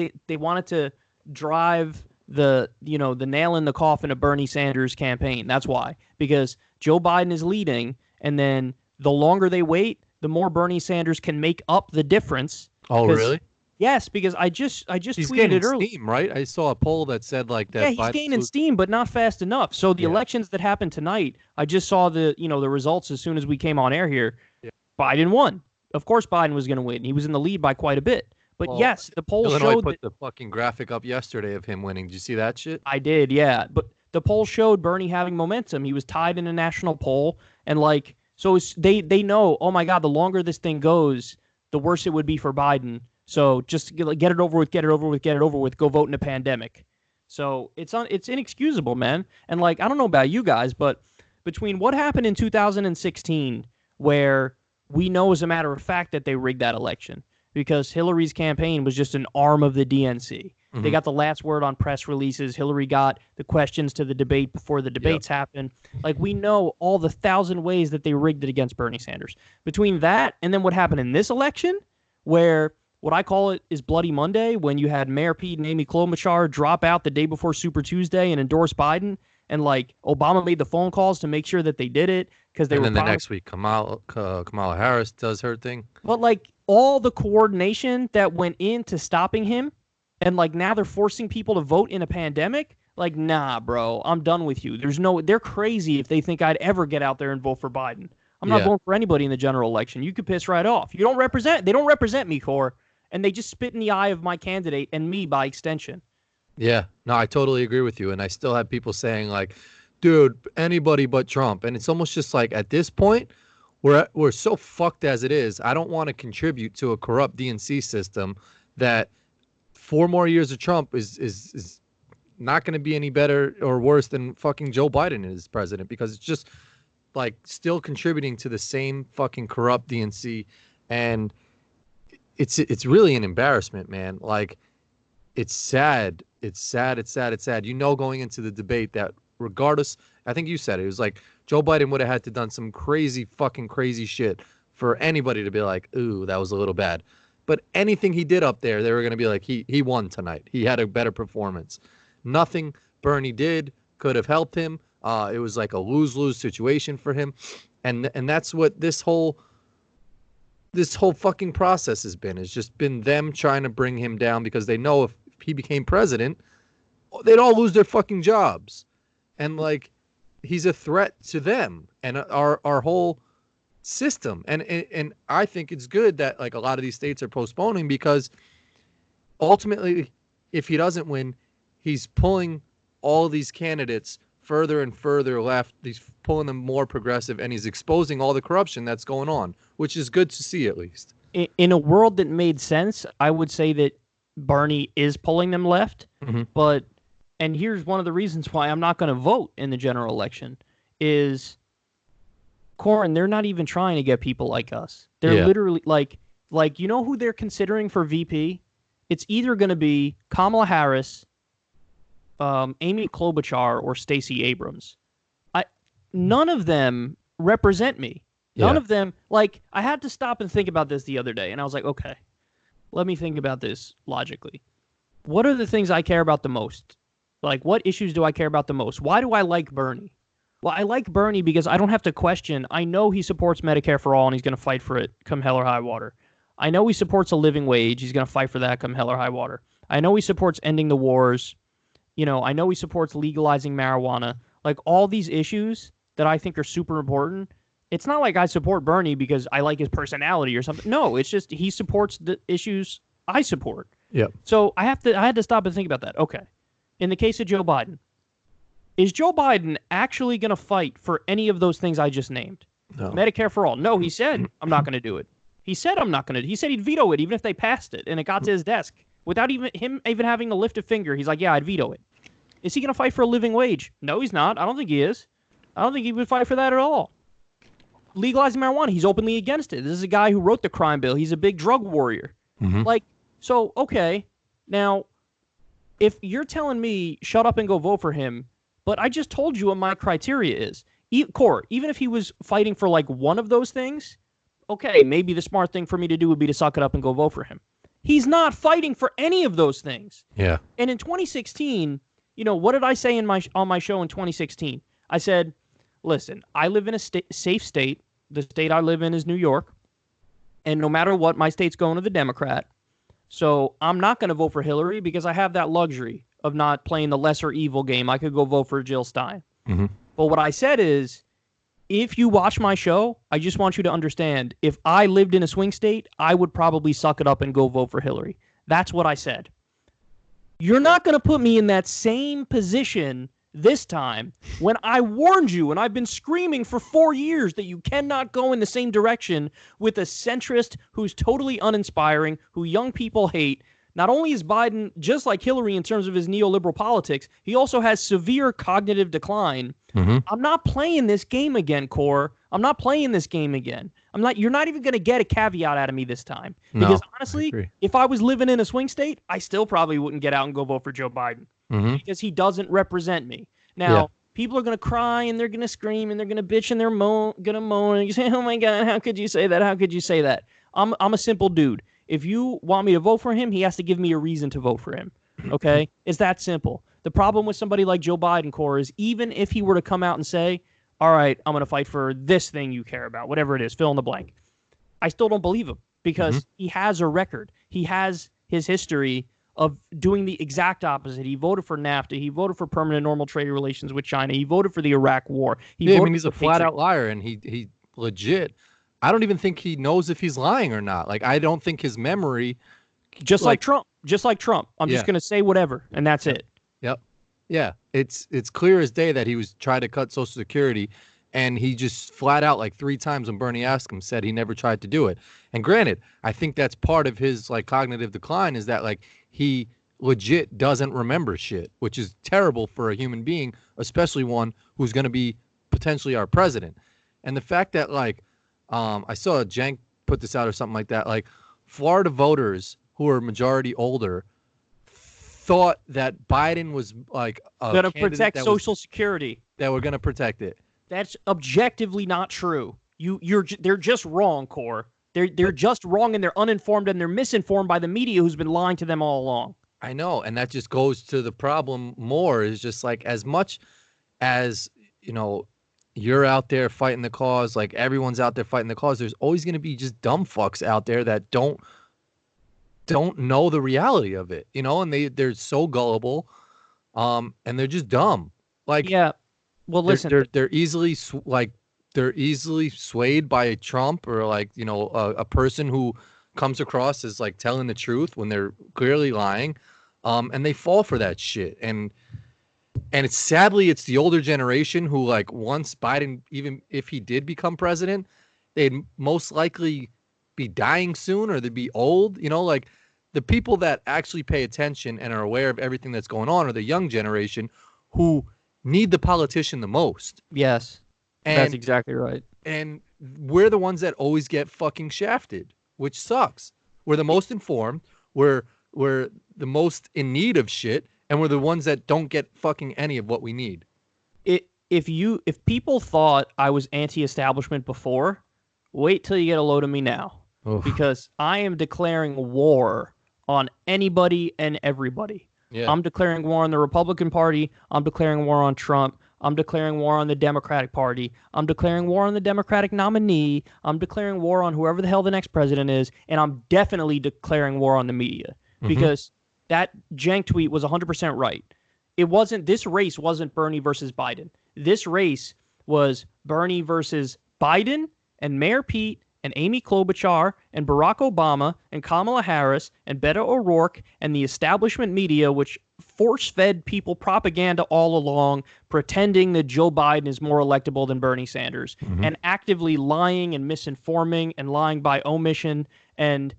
to drive the nail in the coffin of Bernie Sanders' campaign. That's why. Because Joe Biden is leading, and then the longer they wait, the more Bernie Sanders can make up the difference. Oh, really? Yes, because I just He's tweeted gaining it earlier. steam, right? I saw a poll that said like that. Yeah, he's gaining steam, but not fast enough. So the elections that happened tonight, I just saw the results as soon as we came on air here. Yeah. Biden won. Of course, Biden was going to win. He was in the lead by quite a bit. But yes, the poll Illinois showed put the fucking graphic up yesterday of him winning. Did you see that shit? I did, yeah. But the poll showed Bernie having momentum. He was tied in a national poll, and so they know. Oh my God, the longer this thing goes, the worse it would be for Biden. So just get it over with, get it over with, get it over with. Go vote in a pandemic. So it's inexcusable, man. And I don't know about you guys, but between what happened in 2016, where we know as a matter of fact that they rigged that election because Hillary's campaign was just an arm of the DNC. They got the last word on press releases. Hillary got the questions to the debate before the debates happened. We know all the 1,000 ways that they rigged it against Bernie Sanders. Between that and then what happened in this election, where what I call it is Bloody Monday, when you had Mayor Pete and Amy Klobuchar drop out the day before Super Tuesday and endorse Biden, and Obama made the phone calls to make sure that they did it because they were. And then the next week, Kamala Harris does her thing. But all the coordination that went into stopping him, and now they're forcing people to vote in a pandemic. Nah, bro, I'm done with you. They're crazy if they think I'd ever get out there and vote for Biden. I'm not voting for anybody in the general election. You could piss right off. They don't represent me, Cor. And they just spit in the eye of my candidate and me by extension. Yeah, no, I totally agree with you. And I still have people saying dude, anybody but Trump. And it's almost just at this point, we're so fucked as it is. I don't want to contribute to a corrupt DNC system that 4 more years of Trump is not going to be any better or worse than fucking Joe Biden is president, because it's just still contributing to the same fucking corrupt DNC. And it's really an embarrassment, man. It's sad. It's sad. Going into the debate that regardless, I think you said it was Joe Biden would have had to done some crazy shit for anybody to be ooh, that was a little bad. But anything he did up there, they were going to be he won tonight. He had a better performance. Nothing Bernie did could have helped him. It was a lose-lose situation for him. And that's what this whole fucking process has been. It's just been them trying to bring him down because they know if he became president, they'd all lose their fucking jobs. And he's a threat to them and our whole system. And I think it's good that a lot of these states are postponing, because ultimately, if he doesn't win, he's pulling all these candidates further and further left. He's pulling them more progressive, and he's exposing all the corruption that's going on, which is good to see, at least. In a world that made sense, I would say that Bernie is pulling them left. But, and here's one of the reasons why I'm not going to vote in the general election is, Corin, they're not even trying to get people like us. They're literally you know who they're considering for VP? It's either going to be Kamala Harris, Amy Klobuchar, or Stacey Abrams. None of them represent me. None of them, I had to stop and think about this the other day, and I was okay, let me think about this logically. What are the things I care about the most? What issues do I care about the most? Why do I like Bernie? Well, I like Bernie because I don't have to question. I know he supports Medicare for all, and he's going to fight for it come hell or high water. I know he supports a living wage. He's going to fight for that come hell or high water. I know he supports ending the wars. I know he supports legalizing marijuana. All these issues that I think are super important. It's not I support Bernie because I like his personality or something. No, it's just he supports the issues I support. Yep. So I had to stop and think about that. Okay. In the case of Joe Biden, is Joe Biden actually going to fight for any of those things I just named? No. Medicare for all. No, he said, I'm not going to do it. He said, I'm not going to. He said he'd veto it even if they passed it and it got to his desk without him even having to lift a finger. He's yeah, I'd veto it. Is he going to fight for a living wage? No, he's not. I don't think he is. I don't think he would fight for that at all. Legalizing marijuana, he's openly against it. This is a guy who wrote the crime bill. He's a big drug warrior. Like, so, okay, now, if you're telling me shut up and go vote for him, but I just told you what my criteria is. Core, even if he was fighting for like one of those things, okay, maybe the smart thing for me to do would be to suck it up and go vote for him. He's not fighting for any of those things. Yeah. And in 2016, what did I say on my show in 2016? I said, listen, I live in a safe state. The state I live in is New York. And no matter what, my state's going to the Democrat. So I'm not going to vote for Hillary because I have that luxury of not playing the lesser evil game. I could go vote for Jill Stein. But what I said is, if you watch my show, I just want you to understand, if I lived in a swing state, I would probably suck it up and go vote for Hillary. That's what I said. You're not going to put me in that same position this time when I warned you, and I've been screaming for 4 years that you cannot go in the same direction with a centrist who's totally uninspiring, who young people hate. Not only is Biden just like Hillary in terms of his neoliberal politics, he also has severe cognitive decline. I'm not playing this game again, Core. I'm not playing this game again. You're not even going to get a caveat out of me this time. Because honestly, if I was living in a swing state, I still probably wouldn't get out and go vote for Joe Biden. Because he doesn't represent me. Now, people are going to cry and they're going to scream and they're going to bitch and they're going to moan and you say, oh my God, how could you say that? How could you say that? I'm a simple dude. If you want me to vote for him, he has to give me a reason to vote for him. Okay? It's that simple. The problem with somebody like Joe Biden, Core, is even if he were to come out and say, all right, I'm going to fight for this thing you care about, whatever it is, fill in the blank. I still don't believe him because he has a record. He has his history of doing the exact opposite. He voted for NAFTA. He voted for permanent normal trade relations with China. He voted for the Iraq war. He's a flat-out liar, and he legit. I don't even think he knows if he's lying or not. Like, I don't think his memory... Just like Trump. I'm just going to say whatever, and that's it. Yep. Yeah. It's clear as day that he was trying to cut Social Security, and he just flat out, like 3 times when Bernie asked him, said he never tried to do it. And granted, I think that's part of his, like, cognitive decline is that, like, he legit doesn't remember shit, which is terrible for a human being, especially one who's going to be potentially our president. And the fact that, like, I saw Jank put this out or something like that. Like, Florida voters who are majority older thought that Biden was like going to protect Social Security. That we're going to protect it. That's objectively not true. They're just wrong, Core. They're just wrong and they're uninformed and they're misinformed by the media who's been lying to them all along. I know, and that just goes to the problem more is just like as much as you're out there fighting the cause, like everyone's out there fighting the cause, there's always going to be just dumb fucks out there that don't know the reality of it, and they're so gullible, and they're just dumb. Like, yeah, well, listen, they're easily swayed by Trump or like, a person who comes across as like telling the truth when they're clearly lying, and they fall for that shit. And it's sadly, it's the older generation who, like, once Biden, even if he did become president, they'd most likely be dying soon or they'd be old. Like the people that actually pay attention and are aware of everything that's going on are the young generation who need the politician the most. Yes, that's exactly right. And we're the ones that always get fucking shafted, which sucks. We're the most informed. We're the most in need of shit. And we're the ones that don't get fucking any of what we need. If people thought I was anti-establishment before, wait till you get a load of me now. Oof. Because I am declaring war on anybody and everybody. Yeah. I'm declaring war on the Republican Party. I'm declaring war on Trump. I'm declaring war on the Democratic Party. I'm declaring war on the Democratic nominee. I'm declaring war on whoever the hell the next president is. And I'm definitely declaring war on the media. Because that Jank tweet was 100% right. This race wasn't Bernie versus Biden. This race was Bernie versus Biden and Mayor Pete and Amy Klobuchar and Barack Obama and Kamala Harris and Beto O'Rourke and the establishment media, which force-fed people propaganda all along, pretending that Joe Biden is more electable than Bernie Sanders, and actively lying and misinforming and lying by omission. And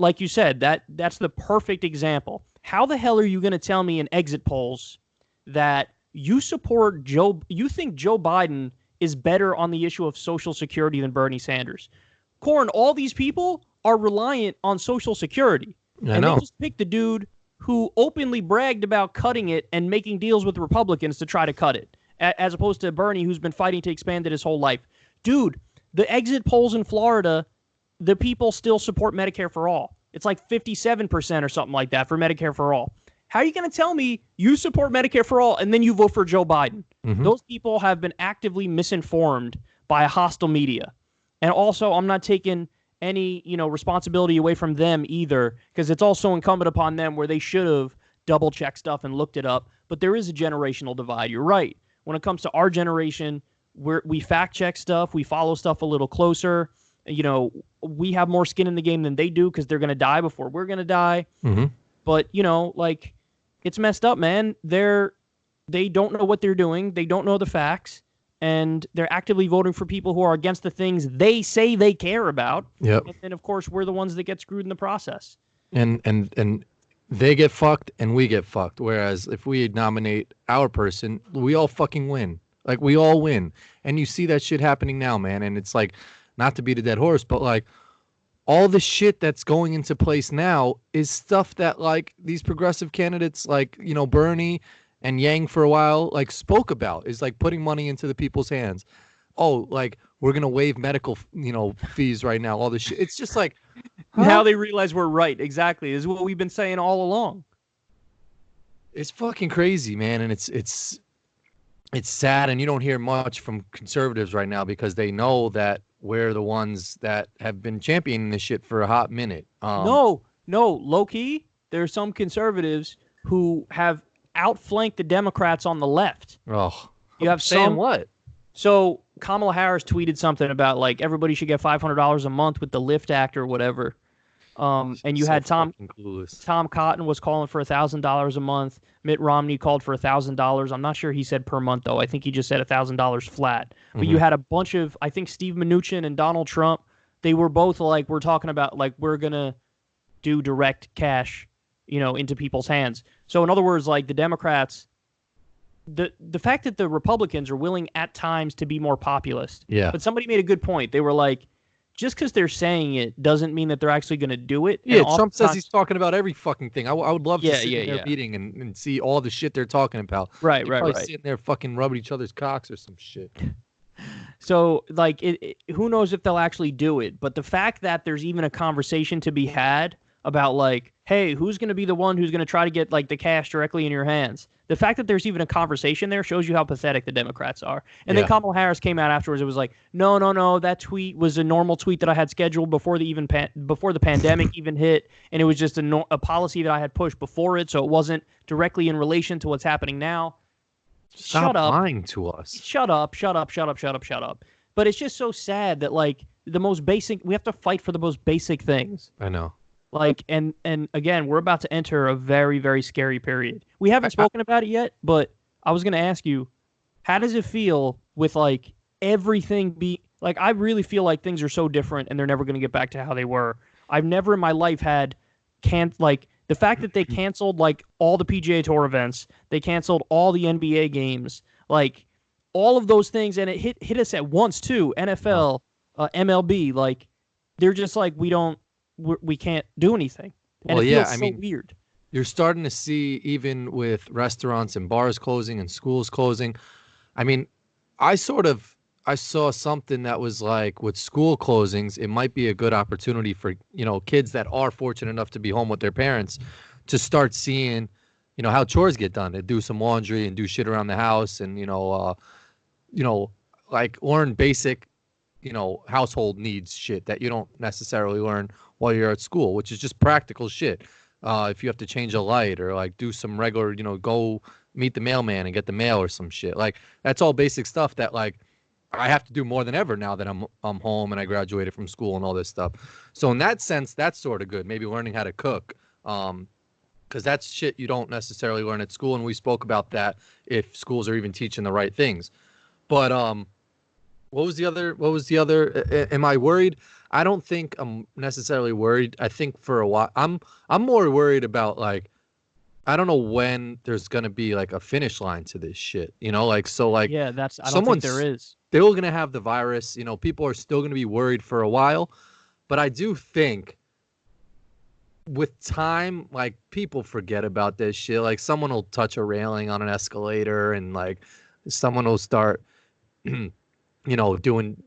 like you said, that's the perfect example. How the hell are you going to tell me in exit polls that you think Joe Biden is better on the issue of Social Security than Bernie Sanders. Corin, all these people are reliant on Social Security. I know. They just picked the dude who openly bragged about cutting it and making deals with Republicans to try to cut it, as opposed to Bernie, who's been fighting to expand it his whole life. Dude, the exit polls in Florida, the people still support Medicare for all. It's like 57% or something like that for Medicare for all. How are you going to tell me you support Medicare for all and then you vote for Joe Biden? Mm-hmm. Those people have been actively misinformed by a hostile media. And also, I'm not taking any, responsibility away from them either, because it's also incumbent upon them where they should have double-checked stuff and looked it up. But there is a generational divide. You're right. When it comes to our generation, we fact-check stuff. We follow stuff a little closer. We have more skin in the game than they do because they're going to die before we're going to die. Mm-hmm. But, it's messed up, man. They don't know what they're doing. They don't know the facts. And they're actively voting for people who are against the things they say they care about. Yep. And then, of course, we're the ones that get screwed in the process. And they get fucked and we get fucked. Whereas if we nominate our person, we all fucking win. Like, we all win. And you see that shit happening now, man. And it's like, not to beat a dead horse, but like, all the shit that's going into place now is stuff that like these progressive candidates like, Bernie and Yang for a while, like spoke about, is like putting money into the people's hands. Oh, like we're going to waive medical, fees right now. All this shit. It's just like. Huh? Now they realize we're right. Exactly. This is what we've been saying all along. It's fucking crazy, man. And it's sad. And you don't hear much from conservatives right now because they know that we're the ones that have been championing this shit for a hot minute. No, low key, there are some conservatives who have outflanked the Democrats on the left. Oh, you have saying some. What? So Kamala Harris tweeted something about like everybody should get $500 a month with the Lyft Act or whatever. And you had Tom Cotton was calling for $1,000 a month. Mitt Romney called for $1,000. I'm not sure he said per month though. I think he just said $1,000 flat. But you had a bunch of, I think Steve Mnuchin and Donald Trump, they were both like, we're talking about like we're gonna do direct cash, into people's hands. So in other words, like the Democrats, the fact that the Republicans are willing at times to be more populist. Yeah. But somebody made a good point. They were like, just because they're saying it doesn't mean that they're actually going to do it. Yeah, Trump says he's talking about every fucking thing. I would love to sit in their meeting and see all the shit they're talking about. Right. Sitting there fucking rubbing each other's cocks or some shit. So, like, who knows if they'll actually do it? But the fact that there's even a conversation to be had about, like, hey, who's going to be the one who's going to try to get, like, the cash directly in your hands? The fact that there's even a conversation there shows you how pathetic the Democrats are. And then Kamala Harris came out afterwards. It was like, no, that tweet was a normal tweet that I had scheduled before the pandemic even hit, and it was just a policy that I had pushed before it, so it wasn't directly in relation to what's happening now. Stop lying to us. Shut up. But it's just so sad that like the most basic, we have to fight for the most basic things. I know. Like, and again, we're about to enter a very, very scary period. We haven't spoken about it yet, but I was going to ask you, how does it feel with like everything like, I really feel like things are so different and they're never going to get back to how they were. I've never in my life had the fact that they canceled like all the PGA Tour events, they canceled all the NBA games, like all of those things, and it hit us at once too. NFL, MLB, like they're just like we can't do anything. And it feels so weird. You're starting to see even with restaurants and bars closing and schools closing. I mean, I saw something that was like with school closings, it might be a good opportunity for, kids that are fortunate enough to be home with their parents to start seeing, how chores get done. They do some laundry and do shit around the house and, like learn basic, household needs shit that you don't necessarily learn while you're at school, which is just practical shit. If you have to change a light or like do some regular, go meet the mailman and get the mail or some shit. Like that's all basic stuff that like I have to do more than ever now that I'm home and I graduated from school and all this stuff. So in that sense, that's sort of good. Maybe learning how to cook, because that's shit you don't necessarily learn at school. And we spoke about that if schools are even teaching the right things. But what was the other? Am I worried? I don't think I'm necessarily worried. I think for a while I'm more worried about like I don't know when there's gonna be like a finish line to this shit. You know, like so like Yeah, that's I don't think there someone's is. still gonna have the virus. You know, people are still gonna be worried for a while. But I do think with time, like people forget about this shit. Like someone will touch a railing on an escalator and like someone will start doing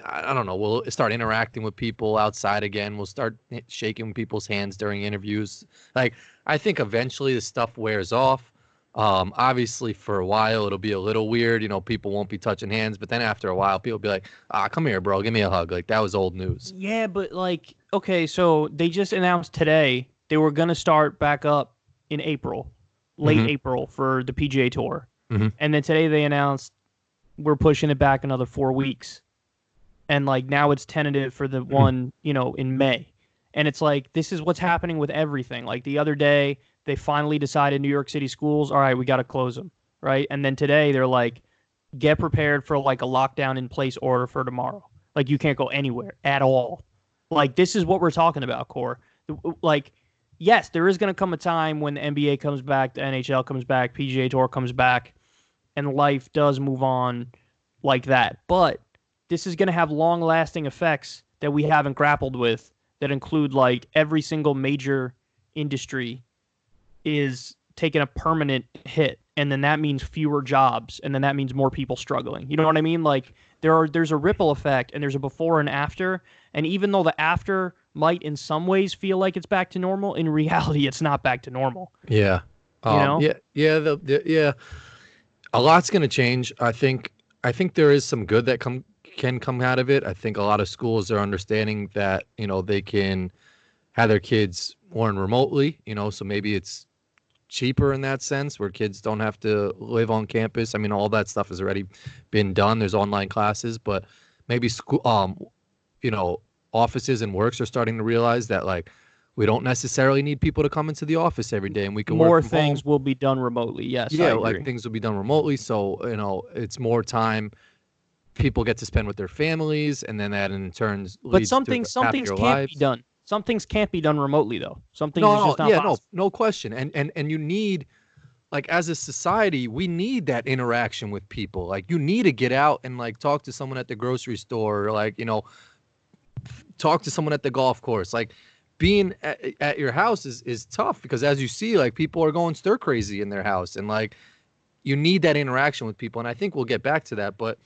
I don't know, we'll start interacting with people outside again. We'll start shaking people's hands during interviews. Like I think eventually this stuff wears off. Obviously for a while it'll be a little weird, people won't be touching hands, but then after a while people will be like, come here, bro, give me a hug. Like that was old news. Yeah, but like, okay, so they just announced today they were gonna start back up in April, late Mhm. April for the PGA Tour, Mhm. and then today they announced we're pushing it back another 4 weeks, and like now it's tentative for the one, in May, and it's like this is what's happening with everything. Like the other day they finally decided New York City schools, all right, we got to close them, right? And then today they're like, get prepared for like a lockdown in place order for tomorrow. Like you can't go anywhere at all. Like this is what we're talking about, Core. Like, yes, there is going to come a time when the NBA comes back, the NHL comes back, PGA Tour comes back, and life does move on like that. But this is going to have long-lasting effects that we haven't grappled with that include like every single major industry is taking a permanent hit, and then that means fewer jobs, and then that means more people struggling. You know what I mean? Like there's a ripple effect, and there's a before and after, and even though the after might in some ways feel like it's back to normal, in reality it's not back to normal. Yeah. You know? Yeah. A lot's going to change. I think there is some good that can come out of it. I think a lot of schools are understanding that, they can have their kids learn remotely, so maybe it's cheaper in that sense where kids don't have to live on campus. I mean, all that stuff has already been done. There's online classes, but maybe school, offices and works are starting to realize that like we don't necessarily need people to come into the office every day and we can work More from home. things will be done remotely. Yes, I Yeah, like agree. things will be done remotely. So, it's more time people get to spend with their families, and then that in turn But leads some to things some things happier can't be lives. done. Some things can't be done remotely though. Some things No, is no, just not yeah, no, possible. no question. And you need, like, as a society, we need that interaction with people. Like you need to get out and like talk to someone at the grocery store, or like, talk to someone at the golf course. Like being at your house is tough because as you see, like people are going stir crazy in their house, and like you need that interaction with people. And I think we'll get back to that, but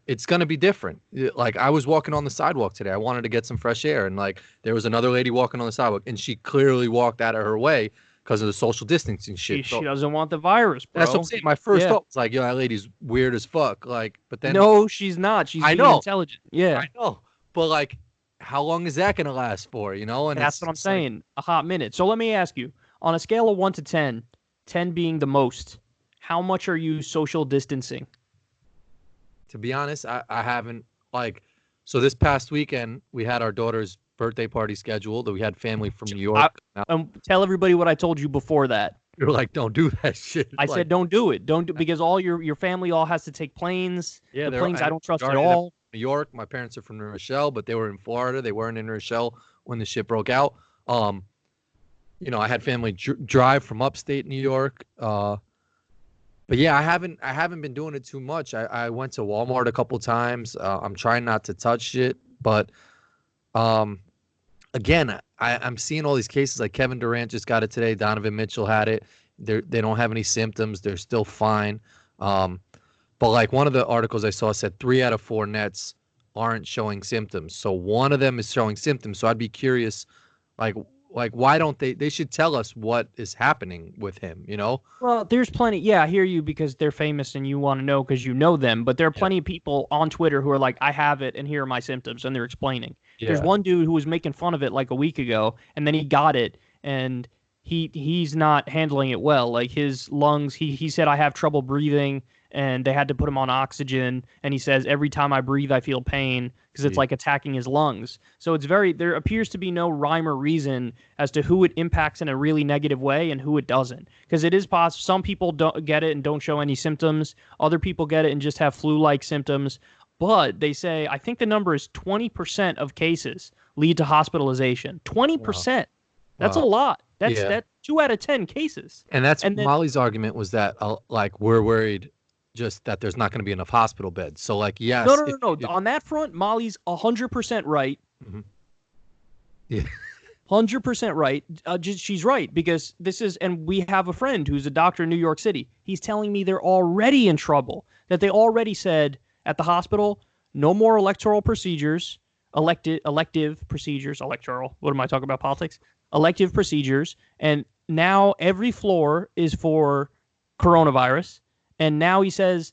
it's going to be different. Like I was walking on the sidewalk today. I wanted to get some fresh air, and like there was another lady walking on the sidewalk, and she clearly walked out of her way because of the social distancing She shit. she So doesn't want the virus, that's what I'm bro. saying. My first Yeah. thought was like, yo, that lady's weird as fuck. Like, but then No, she's not. She's I being know, intelligent. Yeah. I know, but like, how long is that going to last for? And That's it's what I'm just like, saying. A hot minute. So let me ask you, on a scale of 1 to 10, 10 being the most, how much are you social distancing? to be honest, I haven't like. So this past weekend we had our daughter's birthday party scheduled. We had family from New I, York. Now tell everybody what I told you before that. you're like, don't do that shit. I Like, said don't do it. Don't do because all your family all has to take planes. yeah, The they're planes I and don't trust at majority of them all. from New York. My parents are from New Rochelle, but they were in Florida. They weren't in New Rochelle when the shit broke out. Um, I had family drive from upstate New York. But yeah, I haven't been doing it too much. I went to Walmart a couple times. I'm trying not to touch shit, but um, again, I'm seeing all these cases. Like Kevin Durant just got it today. Donovan Mitchell had it. They don't have any symptoms. They're still fine. Um, but like one of the articles I saw said 3 out of 4 Nets aren't showing symptoms. So one of them is showing symptoms. So I'd be curious, like why don't they should tell us what is happening with him? Well, there's plenty. Yeah, I hear you because they're famous and you want to know because you know them. But there are Yeah. plenty of people on Twitter who are like, I have it and here are my symptoms. And they're explaining. There's Yeah. one dude who was making fun of it like a week ago and then he got it and he's not handling it well. Like his lungs, he said, I have trouble breathing and they had to put him on oxygen. And he says, every time I breathe, I feel pain because it's Yeah. like attacking his lungs. So there appears to be no rhyme or reason as to who it impacts in a really negative way and who it doesn't. Because it is possible some people don't get it and don't show any symptoms. Other people get it and just have flu-like symptoms. But they say, I think the number is 20% of cases lead to hospitalization. Wow. 20%. That's a Wow. lot. Yeah. That 2 out of 10 cases. And that's And then, Molly's argument was that like we're worried just that there's not going to be enough hospital beds. So like yes, no. On that front, Molly's 100% right. Mhm. Yeah. 100% right. She's right, because this is, and we have a friend who's a doctor in New York City. He's telling me they're already in trouble, that they already said at the hospital, no more electoral procedures, elective procedures, electoral. What am I talking about? Politics? Elective procedures. And now every floor is for coronavirus. And now he says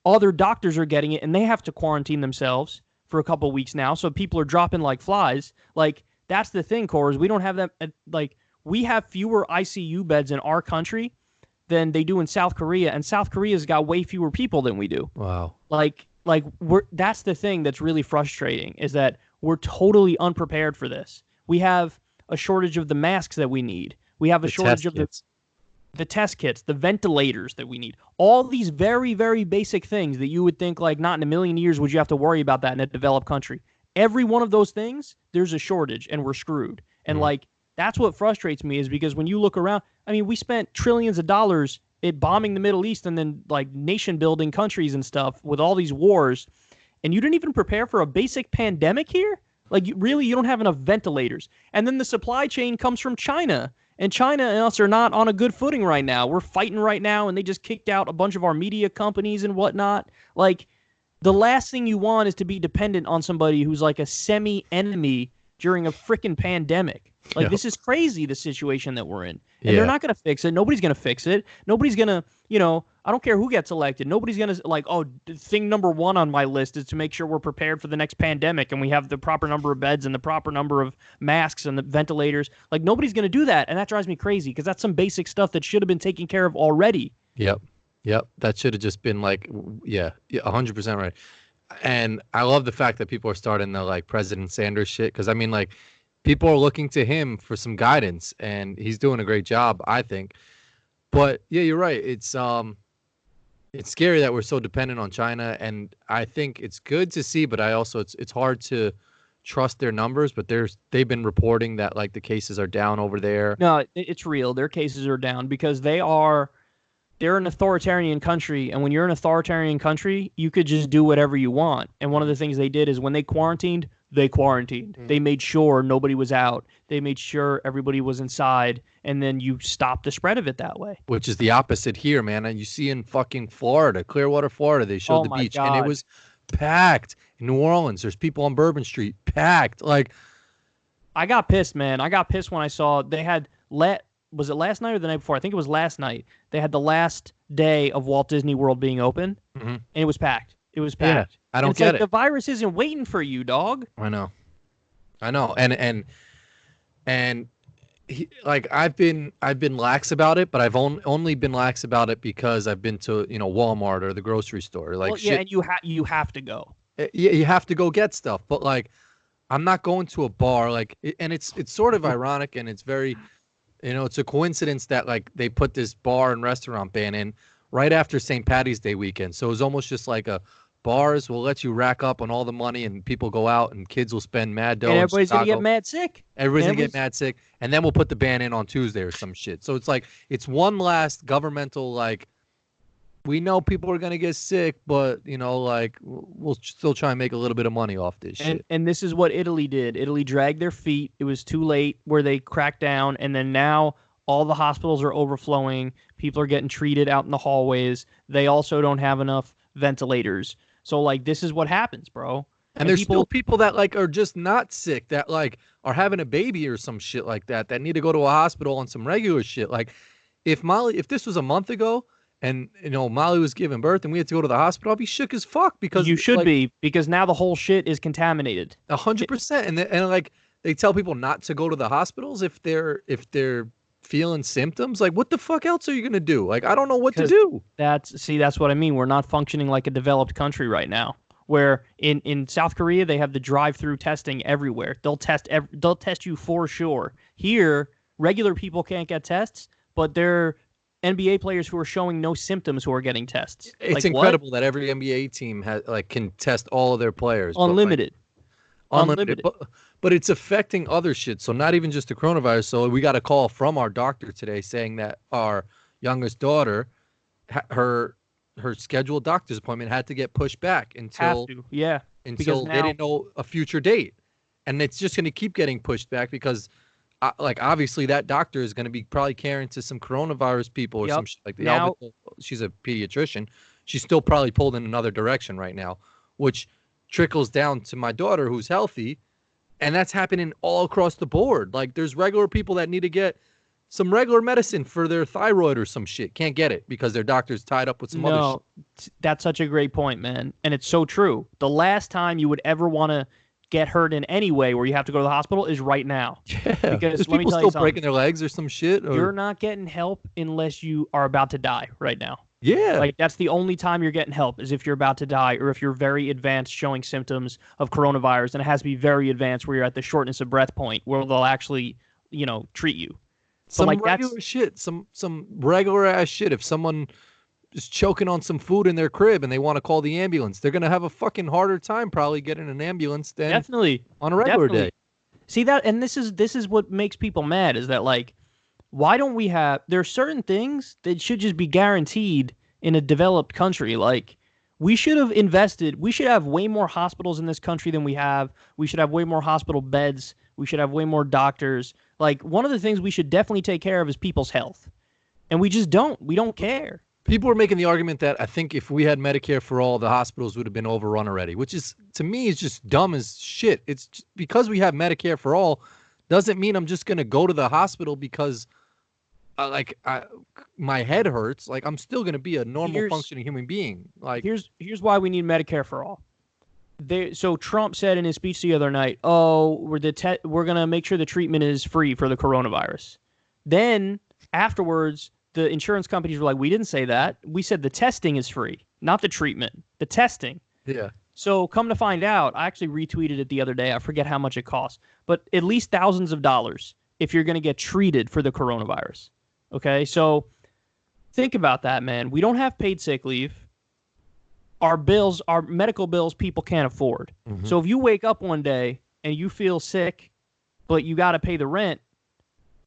other doctors are getting it and they have to quarantine themselves for a couple of weeks now. So people are dropping like flies. Like, that's the thing, Cor, is we don't have that. Like, we have fewer ICU beds in our country than they do in South Korea, and South Korea's got way fewer people than we do. Wow. Like that's the thing that's really frustrating, is that we're totally unprepared for this. We have a shortage of the masks that we need. We have a shortage of the test kits, the ventilators that we need. All these very, very basic things that you would think, like, not in a million years would you have to worry about that in a developed country. Every one of those things, there's a shortage, and we're screwed. And like, that's what frustrates me, is because when you look around, I mean, we spent trillions of dollars at bombing the Middle East and then like nation building countries and stuff with all these wars, and you didn't even prepare for a basic pandemic here. Like, you don't have enough ventilators. And then the supply chain comes from China, and China and us are not on a good footing right now. We're fighting right now, and they just kicked out a bunch of our media companies and whatnot. Like, the last thing you want is to be dependent on somebody who's like a semi-enemy during a freaking pandemic. Like, this is crazy, the situation that we're in. And they're not going to fix it. Nobody's going to fix it. Nobody's going to, I don't care who gets elected. Nobody's going to, like, oh, thing number one on my list is to make sure we're prepared for the next pandemic and we have the proper number of beds and the proper number of masks and the ventilators. Like, nobody's going to do that. And that drives me crazy, because that's some basic stuff that should have been taken care of already. Yep. That should have just been like, 100% right. And I love the fact that people are starting the like President Sanders shit, because I mean, like, people are looking to him for some guidance, and he's doing a great job, I think. But yeah, you're right. It's scary that we're so dependent on China, and I think it's good to see, but I also it's hard to trust their numbers. But they've been reporting that like the cases are down over there. No, it's real. Their cases are down because they're an authoritarian country, and when you're an authoritarian country, you could just do whatever you want. And one of the things they did is when they quarantined. They made sure nobody was out. They made sure everybody was inside, and then you stop the spread of it that way. Which is the opposite here, man. And you see in fucking Florida, Clearwater, Florida, they showed the beach, and it was packed. In New Orleans, there's people on Bourbon Street, packed. Like, I got pissed, man. I got pissed when I saw they had was it last night or the night before? I think it was last night. They had the last day of Walt Disney World being open, and it was packed. It was packed. Yeah, I don't get it. The virus isn't waiting for you, dog. I know. And like, I've been lax about it, but I've only been lax about it because I've been to Walmart or the grocery store. Like, well, yeah, and you have to go. Yeah, you have to go get stuff, but like, I'm not going to a bar. Like, and it's sort of ironic, and it's very, it's a coincidence that like they put this bar and restaurant ban in right after St. Patty's Day weekend. So it was almost just like bars will let you rack up on all the money, and people go out, and kids will spend mad dough. And everybody's going to get mad sick. Everybody's going to get mad sick. And then we'll put the ban in on Tuesday or some shit. So it's like, it's one last governmental, like, we know people are going to get sick, but, like, we'll still try and make a little bit of money off this shit. And this is what Italy did. Italy dragged their feet. It was too late where they cracked down. And then now all the hospitals are overflowing. People are getting treated out in the hallways. They also don't have enough ventilators. So, like, this is what happens, bro. And there's still people that, like, are just not sick, that, like, are having a baby or some shit like that need to go to a hospital on some regular shit. Like, if this was a month ago and, Molly was giving birth and we had to go to the hospital, I'd be shook as fuck, because you should be, because now the whole shit is contaminated. 100%. And like, they tell people not to go to the hospitals if they're feeling symptoms. Like, what the fuck else are you going to do? Like, I don't know what to do. That's what I mean. We're not functioning like a developed country right now, where in South Korea, they have the drive-through testing everywhere. They'll test you for sure. Here, regular people can't get tests, but they're NBA players who are showing no symptoms who are getting tests. It's like, incredible that every NBA team can test all of their players. Unlimited. Unlimited. But it's affecting other shit. So not even just the coronavirus. So we got a call from our doctor today saying that our youngest daughter, her scheduled doctor's appointment had to get pushed back until because they didn't know a future date, and it's just going to keep getting pushed back because, like, obviously that doctor is going to be probably caring to some coronavirus people or some shit like that. Now, she's a pediatrician. She's still probably pulled in another direction right now, which trickles down to my daughter who's healthy, and that's happening all across the board. Like, there's regular people that need to get some regular medicine for their thyroid or some shit. Can't get it because their doctor's tied up with some other shit. That's such a great point, man. And it's so true. The last time you would ever want to get hurt in any way where you have to go to the hospital is right now. Yeah. Because let people still breaking their legs or some shit. Or... You're not getting help unless you are about to die right now. Yeah. Like, that's the only time you're getting help is if you're about to die or if you're very advanced showing symptoms of coronavirus. And it has to be very advanced where you're at the shortness of breath point where they'll actually, treat you. Some regular shit, some regular ass shit. If someone is choking on some food in their crib and they want to call the ambulance, they're gonna have a fucking harder time probably getting an ambulance than on a regular day. See that, and this is what makes people mad is that, like, why don't we have? There are certain things that should just be guaranteed in a developed country. Like, we should have invested. We should have way more hospitals in this country than we have. We should have way more hospital beds. We should have way more doctors. Like, one of the things we should definitely take care of is people's health. And we just don't. We don't care. People are making the argument that I think if we had Medicare for all, the hospitals would have been overrun already, which is, to me, is just dumb as shit. It's just, because we have Medicare for all doesn't mean I'm just going to go to the hospital because my head hurts. Like, I'm still going to be a normal functioning human being. Like, here's why we need Medicare for all. So Trump said in his speech the other night, we're going to make sure the treatment is free for the coronavirus. Then afterwards, the insurance companies were like, we didn't say that. We said the testing is free, not the treatment, the testing. Yeah. So come to find out, I actually retweeted it the other day. I forget how much it costs, but at least thousands of dollars if you're going to get treated for the coronavirus. Okay. So think about that, man. We don't have paid sick leave. Our bills, our medical bills, people can't afford. Mm-hmm. So if you wake up one day and you feel sick, but you got to pay the rent,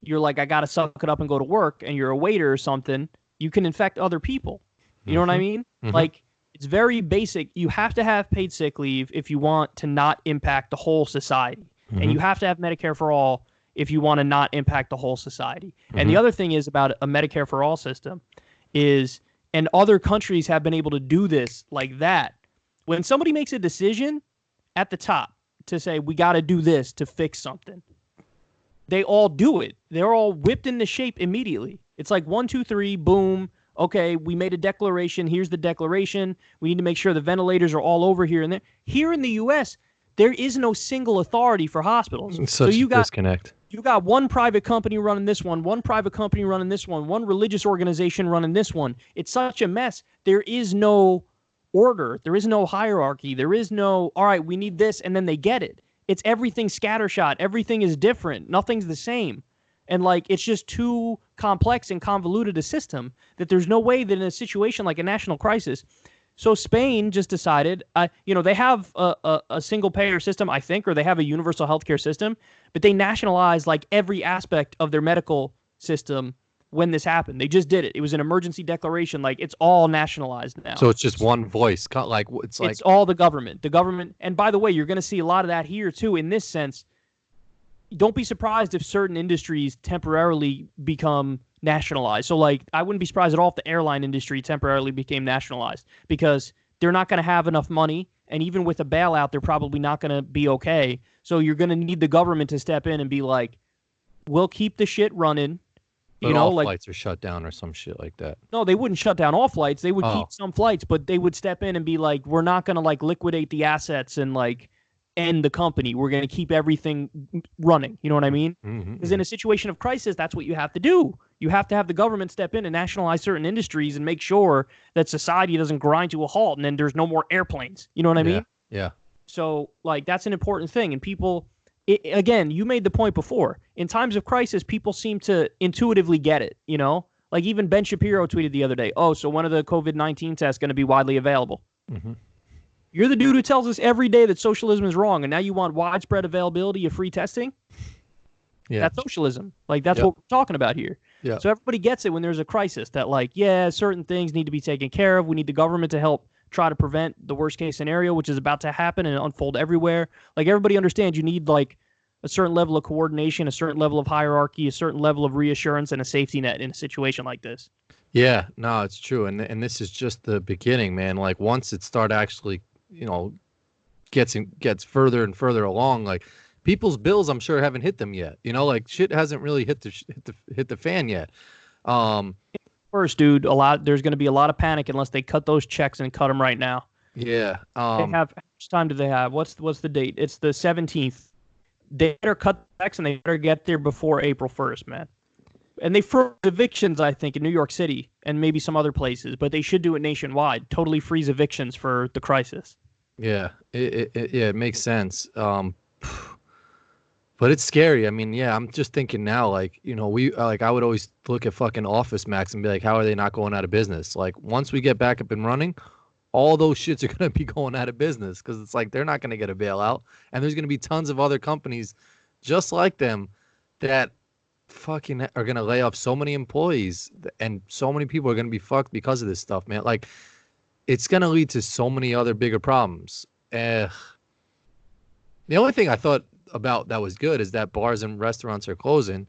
you're like, I got to suck it up and go to work, and you're a waiter or something, you can infect other people. You know what I mean? Mm-hmm. Like, it's very basic. You have to have paid sick leave if you want to not impact the whole society. Mm-hmm. And you have to have Medicare for all if you want to not impact the whole society. Mm-hmm. And the other thing is about a Medicare for all system is... And other countries have been able to do this like that. When somebody makes a decision at the top to say, we got to do this to fix something, they all do it. They're all whipped into shape immediately. It's like 1, 2, 3, boom. Okay, we made a declaration. Here's the declaration. We need to make sure the ventilators are all over here and there. Here in the U.S., there is no single authority for hospitals. It's such a disconnect. You got one private company running this one private company running this one religious organization running this one. It's such a mess. There is no order. There is no hierarchy. There is no, all right, we need this, and then they get it. It's everything scattershot. Everything is different. Nothing's the same. And, like, it's just too complex and convoluted a system that there's no way that in a situation like a national crisis. So Spain just decided, they have a single-payer system, I think, or they have a universal healthcare system, but they nationalized, like, every aspect of their medical system when this happened. They just did it. It was an emergency declaration. Like, it's all nationalized now. So it's just one voice. It's all the government. The government, and by the way, you're going to see a lot of that here, too, in this sense. Don't be surprised if certain industries temporarily become nationalized. So, like, I wouldn't be surprised at all if the airline industry temporarily became nationalized because they're not going to have enough money. And even with a bailout, they're probably not going to be okay. So you're going to need the government to step in and be like, we'll keep the shit running. But all flights are shut down or some shit like that. No, they wouldn't shut down all flights. They would keep some flights, but they would step in and be like, we're not going to, like, liquidate the assets and, like, end the company. We're going to keep everything running. You know what I mean? Because in a situation of crisis, that's what you have to do. You have to have the government step in and nationalize certain industries and make sure that society doesn't grind to a halt and then there's no more airplanes. You know what I mean? Yeah. So, like, that's an important thing. And people, again, you made the point before. In times of crisis, people seem to intuitively get it, you know? Like, even Ben Shapiro tweeted the other day, so when are the COVID-19 tests going to be widely available? Mm-hmm. You're the dude who tells us every day that socialism is wrong, and now you want widespread availability of free testing? Yeah. That's socialism. Like, that's Yep. what we're talking about here. Yeah. So everybody gets it when there's a crisis that, like, yeah, certain things need to be taken care of. We need the government to help try to prevent the worst case scenario, which is about to happen and unfold everywhere. Like, everybody understands you need, like, a certain level of coordination, a certain level of hierarchy, a certain level of reassurance, and a safety net in a situation like this. Yeah, no, it's true. And this is just the beginning, man. Like, once it start actually, gets further and further along, like, people's bills, I'm sure, haven't hit them yet. Like, shit hasn't really hit the fan yet. First, dude, there's going to be a lot of panic unless they cut those checks and cut them right now. Yeah. They have, how much time do they have? What's the date? It's the 17th. They better cut the checks and they better get there before April 1st, man. And they froze evictions, I think, in New York City and maybe some other places, but they should do it nationwide. Totally freeze evictions for the crisis. Yeah, it makes sense. But it's scary. I mean, yeah, I'm just thinking now, like, I would always look at fucking Office Max and be like, how are they not going out of business? Like, once we get back up and running, all those shits are going to be going out of business because it's like they're not going to get a bailout. And there's going to be tons of other companies just like them that fucking are going to lay off so many employees, and so many people are going to be fucked because of this stuff, man. Like, it's going to lead to so many other bigger problems. The only thing I thought about that was good is that bars and restaurants are closing.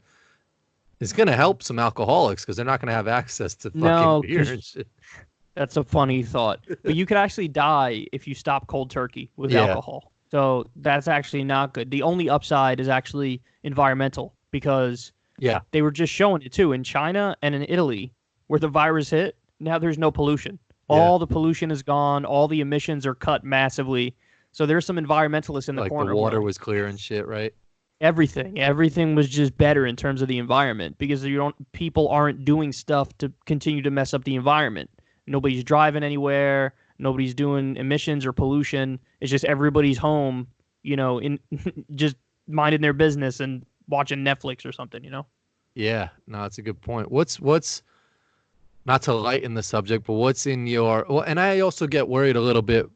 It's going to help some alcoholics because they're not going to have access to fucking beer and shit. That's a funny thought. But you could actually die if you stop cold turkey with alcohol. So that's actually not good. The only upside is actually environmental because they were just showing it too. In China and in Italy, where the virus hit, now there's no pollution. Yeah. All the pollution is gone. All the emissions are cut massively. So there's some environmentalists in the corner. Like the water was clear and shit, right? Everything was just better in terms of the environment because people aren't doing stuff to continue to mess up the environment. Nobody's driving anywhere. Nobody's doing emissions or pollution. It's just everybody's home, in just minding their business and watching Netflix or something, Yeah, no, that's a good point. What's not to lighten the subject, but what's in and I also get worried a little bit,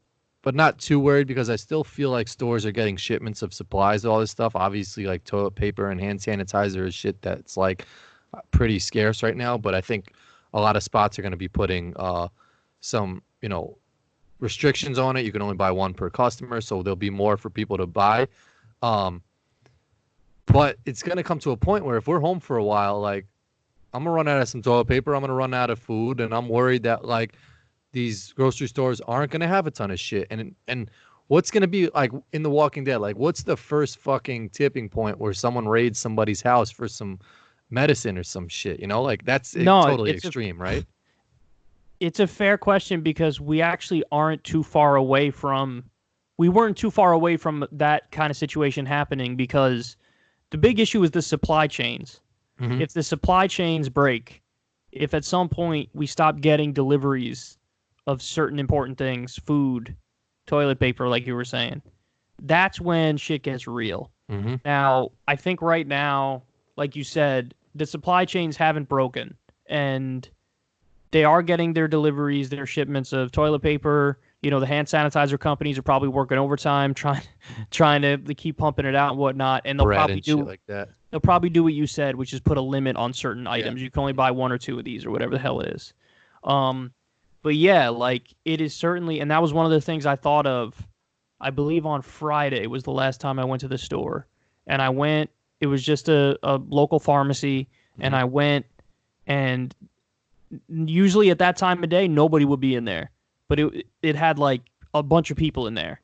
but not too worried because I still feel like stores are getting shipments of supplies, all this stuff. Obviously, like toilet paper and hand sanitizer is shit that's like pretty scarce right now. But I think a lot of spots are going to be putting some, restrictions on it. You can only buy one per customer, so there'll be more for people to buy. But it's going to come to a point where if we're home for a while, like, I'm going to run out of some toilet paper, I'm going to run out of food, and I'm worried that, like, these grocery stores aren't going to have a ton of shit. And what's going to be, like, in The Walking Dead, like, what's the first fucking tipping point where someone raids somebody's house for some medicine or some shit, Like, that's totally extreme, right? It's a fair question because we actually weren't too far away from that kind of situation happening because the big issue is the supply chains. Mm-hmm. If the supply chains break, if at some point we stop getting deliveries of certain important things, food, toilet paper, like you were saying, that's when shit gets real. Mm-hmm. Now, I think right now, like you said, the supply chains haven't broken, and they are getting their deliveries, their shipments of toilet paper. The hand sanitizer companies are probably working overtime, trying to keep pumping it out and whatnot. And they'll probably do like that. They'll probably do what you said, which is put a limit on certain items. You can only buy one or two of these or whatever the hell it is. But yeah, like it is certainly, and that was one of the things I thought of. I believe on Friday was the last time I went to the store, and I went. It was just a local pharmacy, and I went, and usually at that time of day, nobody would be in there. But it had like a bunch of people in there.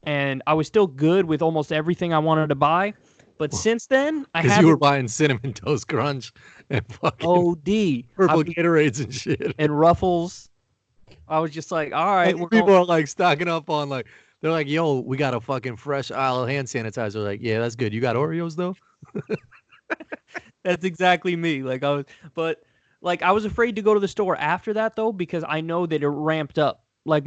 And I was still good with almost everything I wanted to buy. But since then, because you were buying Cinnamon Toast Crunch and fucking OD. purple Gatorades and shit. And Ruffles. I was just like, all right. People are like stocking up on like, they're like, yo, we got a fucking fresh aisle of hand sanitizer. Like, yeah, that's good. You got Oreos though? That's exactly me. But I was afraid to go to the store after that though, because I know that it ramped up. Like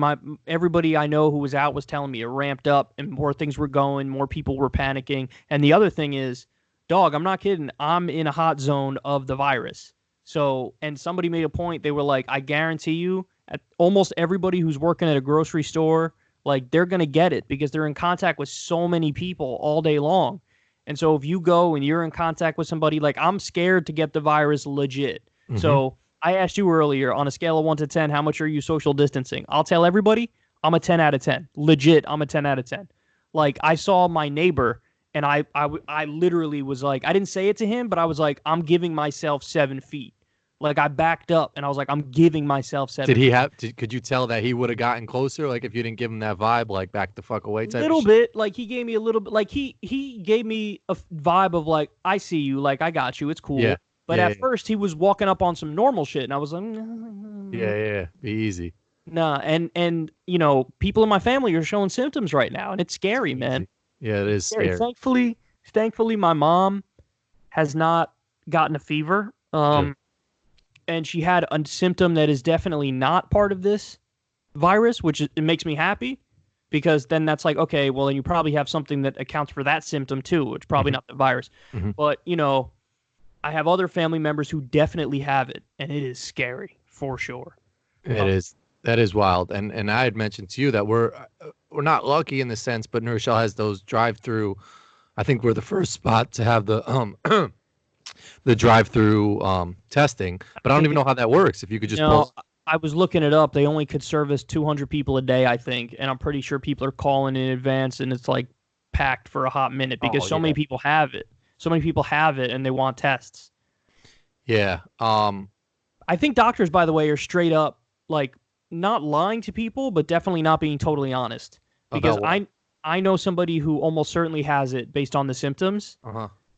everybody I know who was out was telling me it ramped up and more things were going, more people were panicking. And the other thing is, dog, I'm not kidding. I'm in a hot zone of the virus. So, and somebody made a point. They were like, I guarantee you, almost everybody who's working at a grocery store like they're going to get it because they're in contact with so many people all day long. And so if you go and you're in contact with somebody, like I'm scared to get the virus legit. So I asked you earlier on a scale of 1 to 10, how much are you social distancing? I'll tell everybody I'm a 10 out of 10. Legit, I'm a 10 out of 10. Like I saw my neighbor and I literally was like, I didn't say it to him, but I was like, I'm giving myself 7 feet. Like I backed up and I was like, I'm giving myself 7 feet. Could you tell that he would have gotten closer? Like if you didn't give him that vibe, like back the fuck away type Little of bit, like he gave me a little bit, like he gave me a vibe of like, I see you, like I got you, it's cool. Yeah. But at first he was walking up on some normal shit and I was like, Yeah. Be easy. nah. And you know, people in my family are showing symptoms right now and it's scary, man. Yeah, it is scary. Thankfully my mom has not gotten a fever. And she had a symptom that is definitely not part of this virus, which it makes me happy because then that's like, okay, well, then you probably have something that accounts for that symptom too, which probably not the virus. But, you know, I have other family members who definitely have it, and it is scary for sure. It is. That is wild. And I had mentioned to you that we're not lucky in the sense, but New Rochelle has those drive-through. I think we're the first spot to have the the drive-through testing, but I don't even know how that works. If you could just pull. I was looking it up. They only could service 200 people a day, I think, and I'm pretty sure people are calling in advance, and it's like packed for a hot minute because so many people have it. So many people have it, and they want tests. Yeah. I think doctors, by the way, are straight up like not lying to people, but definitely not being totally honest. Because I know somebody who almost certainly has it based on the symptoms,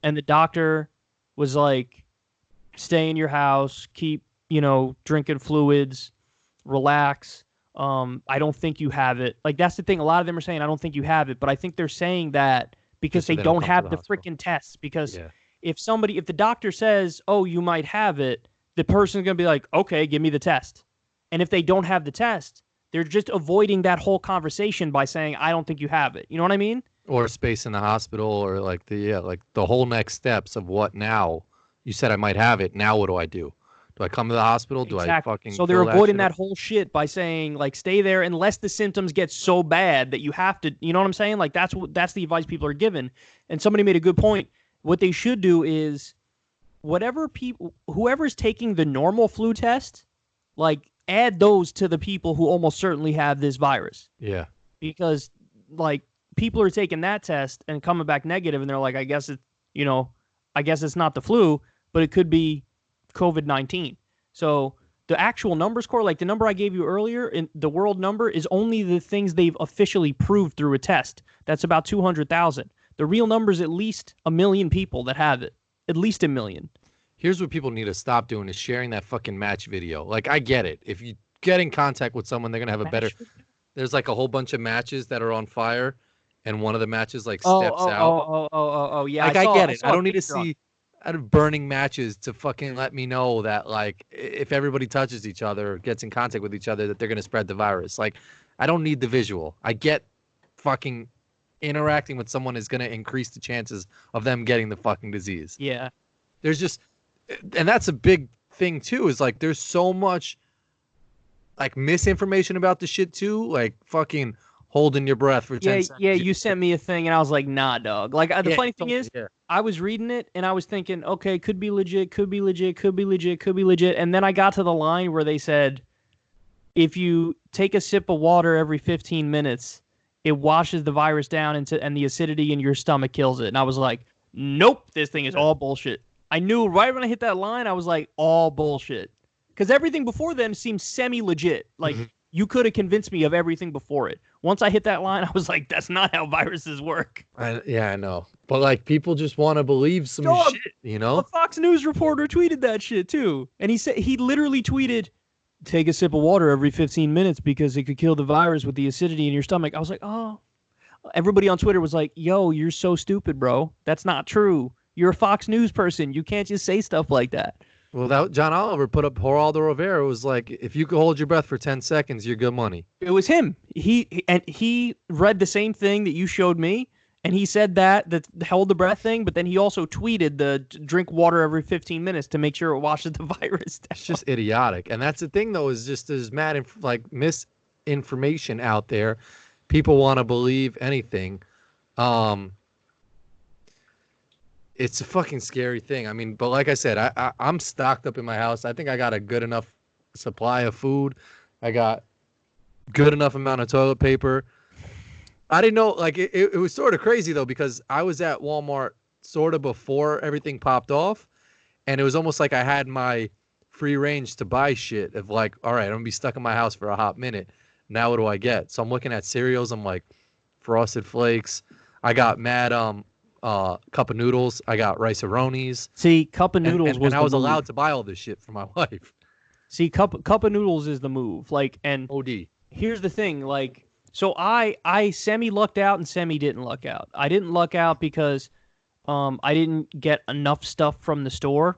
and the doctor was like, stay in your house, keep, drinking fluids, relax. I don't think you have it. Like, that's the thing. A lot of them are saying, I don't think you have it. But I think they're saying that because they don't have the freaking tests. Because if the doctor says, oh, you might have it, the person's going to be like, okay, give me the test. And if they don't have the test, they're just avoiding that whole conversation by saying, I don't think you have it. You know what I mean? Or space in the hospital, or like the whole next steps of what now. You said I might have it. Now what do I do? Do I come to the hospital? Do I fucking... So they're avoiding that whole shit by saying, like, stay there unless the symptoms get so bad that you have to... You know what I'm saying? Like, that's the advice people are given. And somebody made a good point. What they should do is whoever's taking the normal flu test, like, add those to the people who almost certainly have this virus. Yeah. Because, like, people are taking that test and coming back negative, and they're like, I guess it's not the flu, but it could be COVID-19. So the actual number score, like the number I gave you earlier, in the world number is only the things they've officially proved through a test. That's about 200,000. The real number is at least 1 million people that have it. At least 1 million. Here's what people need to stop doing is sharing that fucking match video. Like, I get it. If you get in contact with someone, they're going to have a better... There's like a whole bunch of matches that are on fire, and one of the matches like steps out. Yeah. Like, I get it. I don't need to see out of burning matches to fucking let me know that, like, if everybody touches each other or gets in contact with each other, that they're going to spread the virus. Like, I don't need the visual. I get fucking interacting with someone is going to increase the chances of them getting the fucking disease. Yeah. There's just, and that's a big thing too, is like, there's so much like misinformation about the shit too. Like fucking holding your breath for 10 seconds. Yeah, you sent me a thing and I was like, nah, dog. Like the funny thing is, I was reading it and I was thinking, okay, could be legit. And then I got to the line where they said, if you take a sip of water every 15 minutes, it washes the virus down and the acidity in your stomach kills it. And I was like, nope, this thing is all bullshit. I knew right when I hit that line, I was like, all bullshit. Because everything before then seemed semi-legit. Like, you could have convinced me of everything before it. Once I hit that line, I was like, that's not how viruses work. I know. But, like, people just want to believe some shit, you know? A Fox News reporter tweeted that shit, too. And he literally tweeted, take a sip of water every 15 minutes because it could kill the virus with the acidity in your stomach. I was like, oh. Everybody on Twitter was like, yo, you're so stupid, bro. That's not true. You're a Fox News person. You can't just say stuff like that. Well, John Oliver put up Geraldo Rivera. It was like, if you could hold your breath for 10 seconds, you're good money. It was him. He read the same thing that you showed me, and he said that hold the breath thing, but then he also tweeted the drink water every 15 minutes to make sure it washes the virus down. It's just idiotic. And that's the thing, though, is just there's misinformation out there people want to believe anything. It's a fucking scary thing. I mean, but like I said, I'm stocked up in my house. I think I got a good enough supply of food. I got good enough amount of toilet paper. I didn't know, like, it was sort of crazy, though, because I was at Walmart sort of before everything popped off, and it was almost like I had my free range to buy shit of, like, all right, I'm going to be stuck in my house for a hot minute. Now what do I get? So I'm looking at cereals. I'm like, Frosted Flakes. I got mad cup of noodles. I got Rice-A-Ronies. See, cup of noodles was and the I was move. allowed to buy all this shit for my wife. See, cup of noodles is the move. Like, and OD. Here's the thing, like, so I semi lucked out and semi didn't luck out. I didn't luck out because I didn't get enough stuff from the store,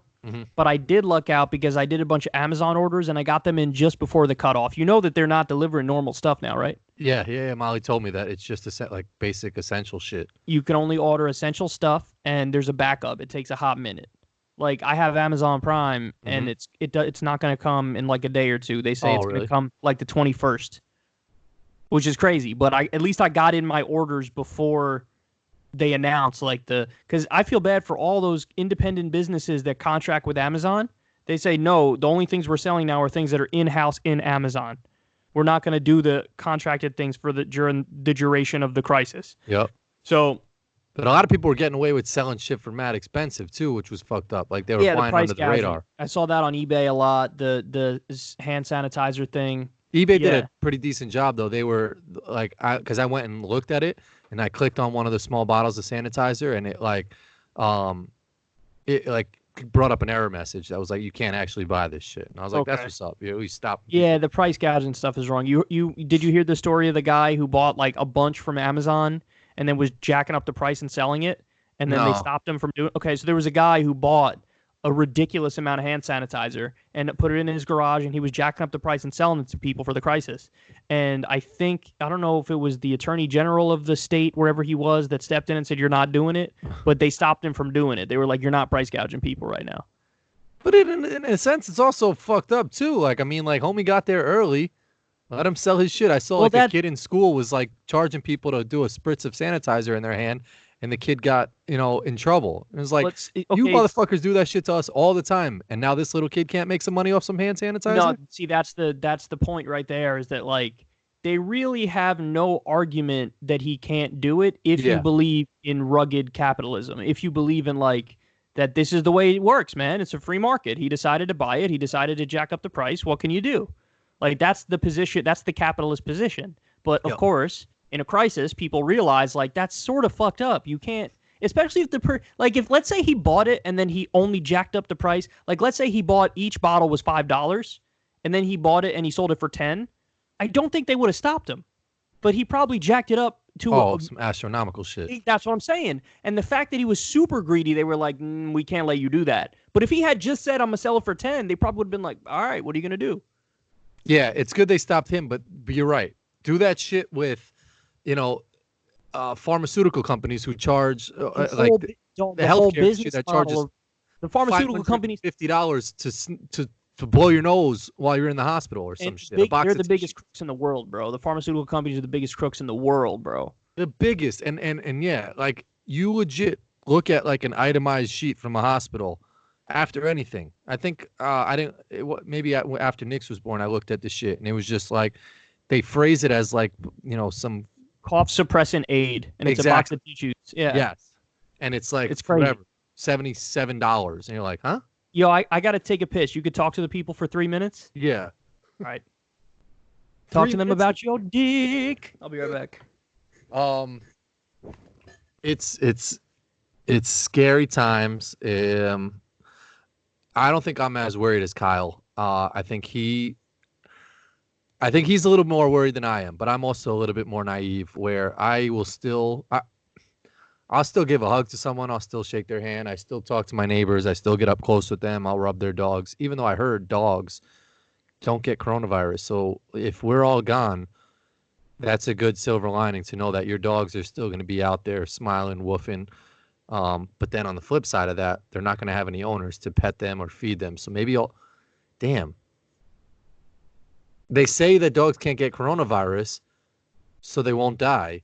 but I did luck out because I did a bunch of Amazon orders and I got them in just before the cutoff. You know that they're not delivering normal stuff now, right? Yeah. Molly told me that it's just like basic essential shit. You can only order essential stuff, and there's a backup. It takes a hot minute. Like, I have Amazon Prime, and it's not going to come in like a day or two. They say it's going to come like the 21st, which is crazy. But at least I got in my orders before they announced, like, because I feel bad for all those independent businesses that contract with Amazon. They say, no, the only things we're selling now are things that are in-house in Amazon. We're not going to do the contracted things during the duration of the crisis. Yep. So, but a lot of people were getting away with selling shit for mad expensive too, which was fucked up. Like, they were flying under the radar. I saw that on eBay a lot. The hand sanitizer thing. eBay did a pretty decent job, though. They were like, because I went and looked at it, and I clicked on one of the small bottles of sanitizer, and it brought up an error message that was like, you can't actually buy this shit. And I was like, that's what's up. We stopped. Yeah, the price gouging stuff is wrong. Did you hear the story of the guy who bought like a bunch from Amazon and then was jacking up the price and selling it, and then they stopped him from doing? Okay, so there was a guy who bought a ridiculous amount of hand sanitizer and put it in his garage, and he was jacking up the price and selling it to people for the crisis. And I don't know if it was the attorney general of the state, wherever he was, that stepped in and said, you're not doing it, but they stopped him from doing it. They were like, you're not price gouging people right now. But in a sense, it's also fucked up too. Like, I mean, like, homie got there early. Let him sell his shit. I saw a kid in school was like charging people to do a spritz of sanitizer in their hand, and the kid got, in trouble. It was like, you motherfuckers do that shit to us all the time, and now this little kid can't make some money off some hand sanitizer? No, see, that's the point right there, is that, like, they really have no argument that he can't do it if you believe in rugged capitalism. If you believe in, like, that this is the way it works, man. It's a free market. He decided to buy it. He decided to jack up the price. What can you do? Like, that's the position. That's the capitalist position. But, of course, in a crisis, people realize, like, that's sort of fucked up. You can't, especially if if let's say he bought it and then he only jacked up the price. Like, let's say he bought, each bottle was $5, and then he bought it and he sold it for $10. I don't think they would have stopped him. But he probably jacked it up to some astronomical shit. That's what I'm saying. And the fact that he was super greedy, they were like, we can't let you do that. But if he had just said, I'm going to sell it for 10, they probably would have been like, all right, what are you going to do? Yeah, it's good they stopped him, but you're right. Do that shit with, pharmaceutical companies who charge the healthcare industry that charges the pharmaceutical companies $50 to blow your nose while you're in the hospital or some shit. They're the biggest crooks in the world, bro. The pharmaceutical companies are the biggest crooks in the world, bro. The biggest, and yeah, like, you legit look at like an itemized sheet from a hospital after anything. I think maybe after Nix was born, I looked at the shit, and it was just like, they phrase it as like, some cough suppressant aid, and it's a box of tissues. Yeah. Yes. And it's like, it's crazy. Whatever, $77, and you're like, huh? Yo, I got to take a piss. You could talk to the people for 3 minutes? Yeah. All right. Talk to them about your dick. I'll be right back. It's scary times. I don't think I'm as worried as Kyle. I think he's a little more worried than I am, but I'm also a little bit more naive, where I'll still give a hug to someone. I'll still shake their hand. I still talk to my neighbors. I still get up close with them. I'll rub their dogs, even though I heard dogs don't get coronavirus. So if we're all gone, that's a good silver lining, to know that your dogs are still going to be out there smiling, woofing. But then on the flip side of that, they're not going to have any owners to pet them or feed them. So maybe damn. They say that dogs can't get coronavirus, so they won't die.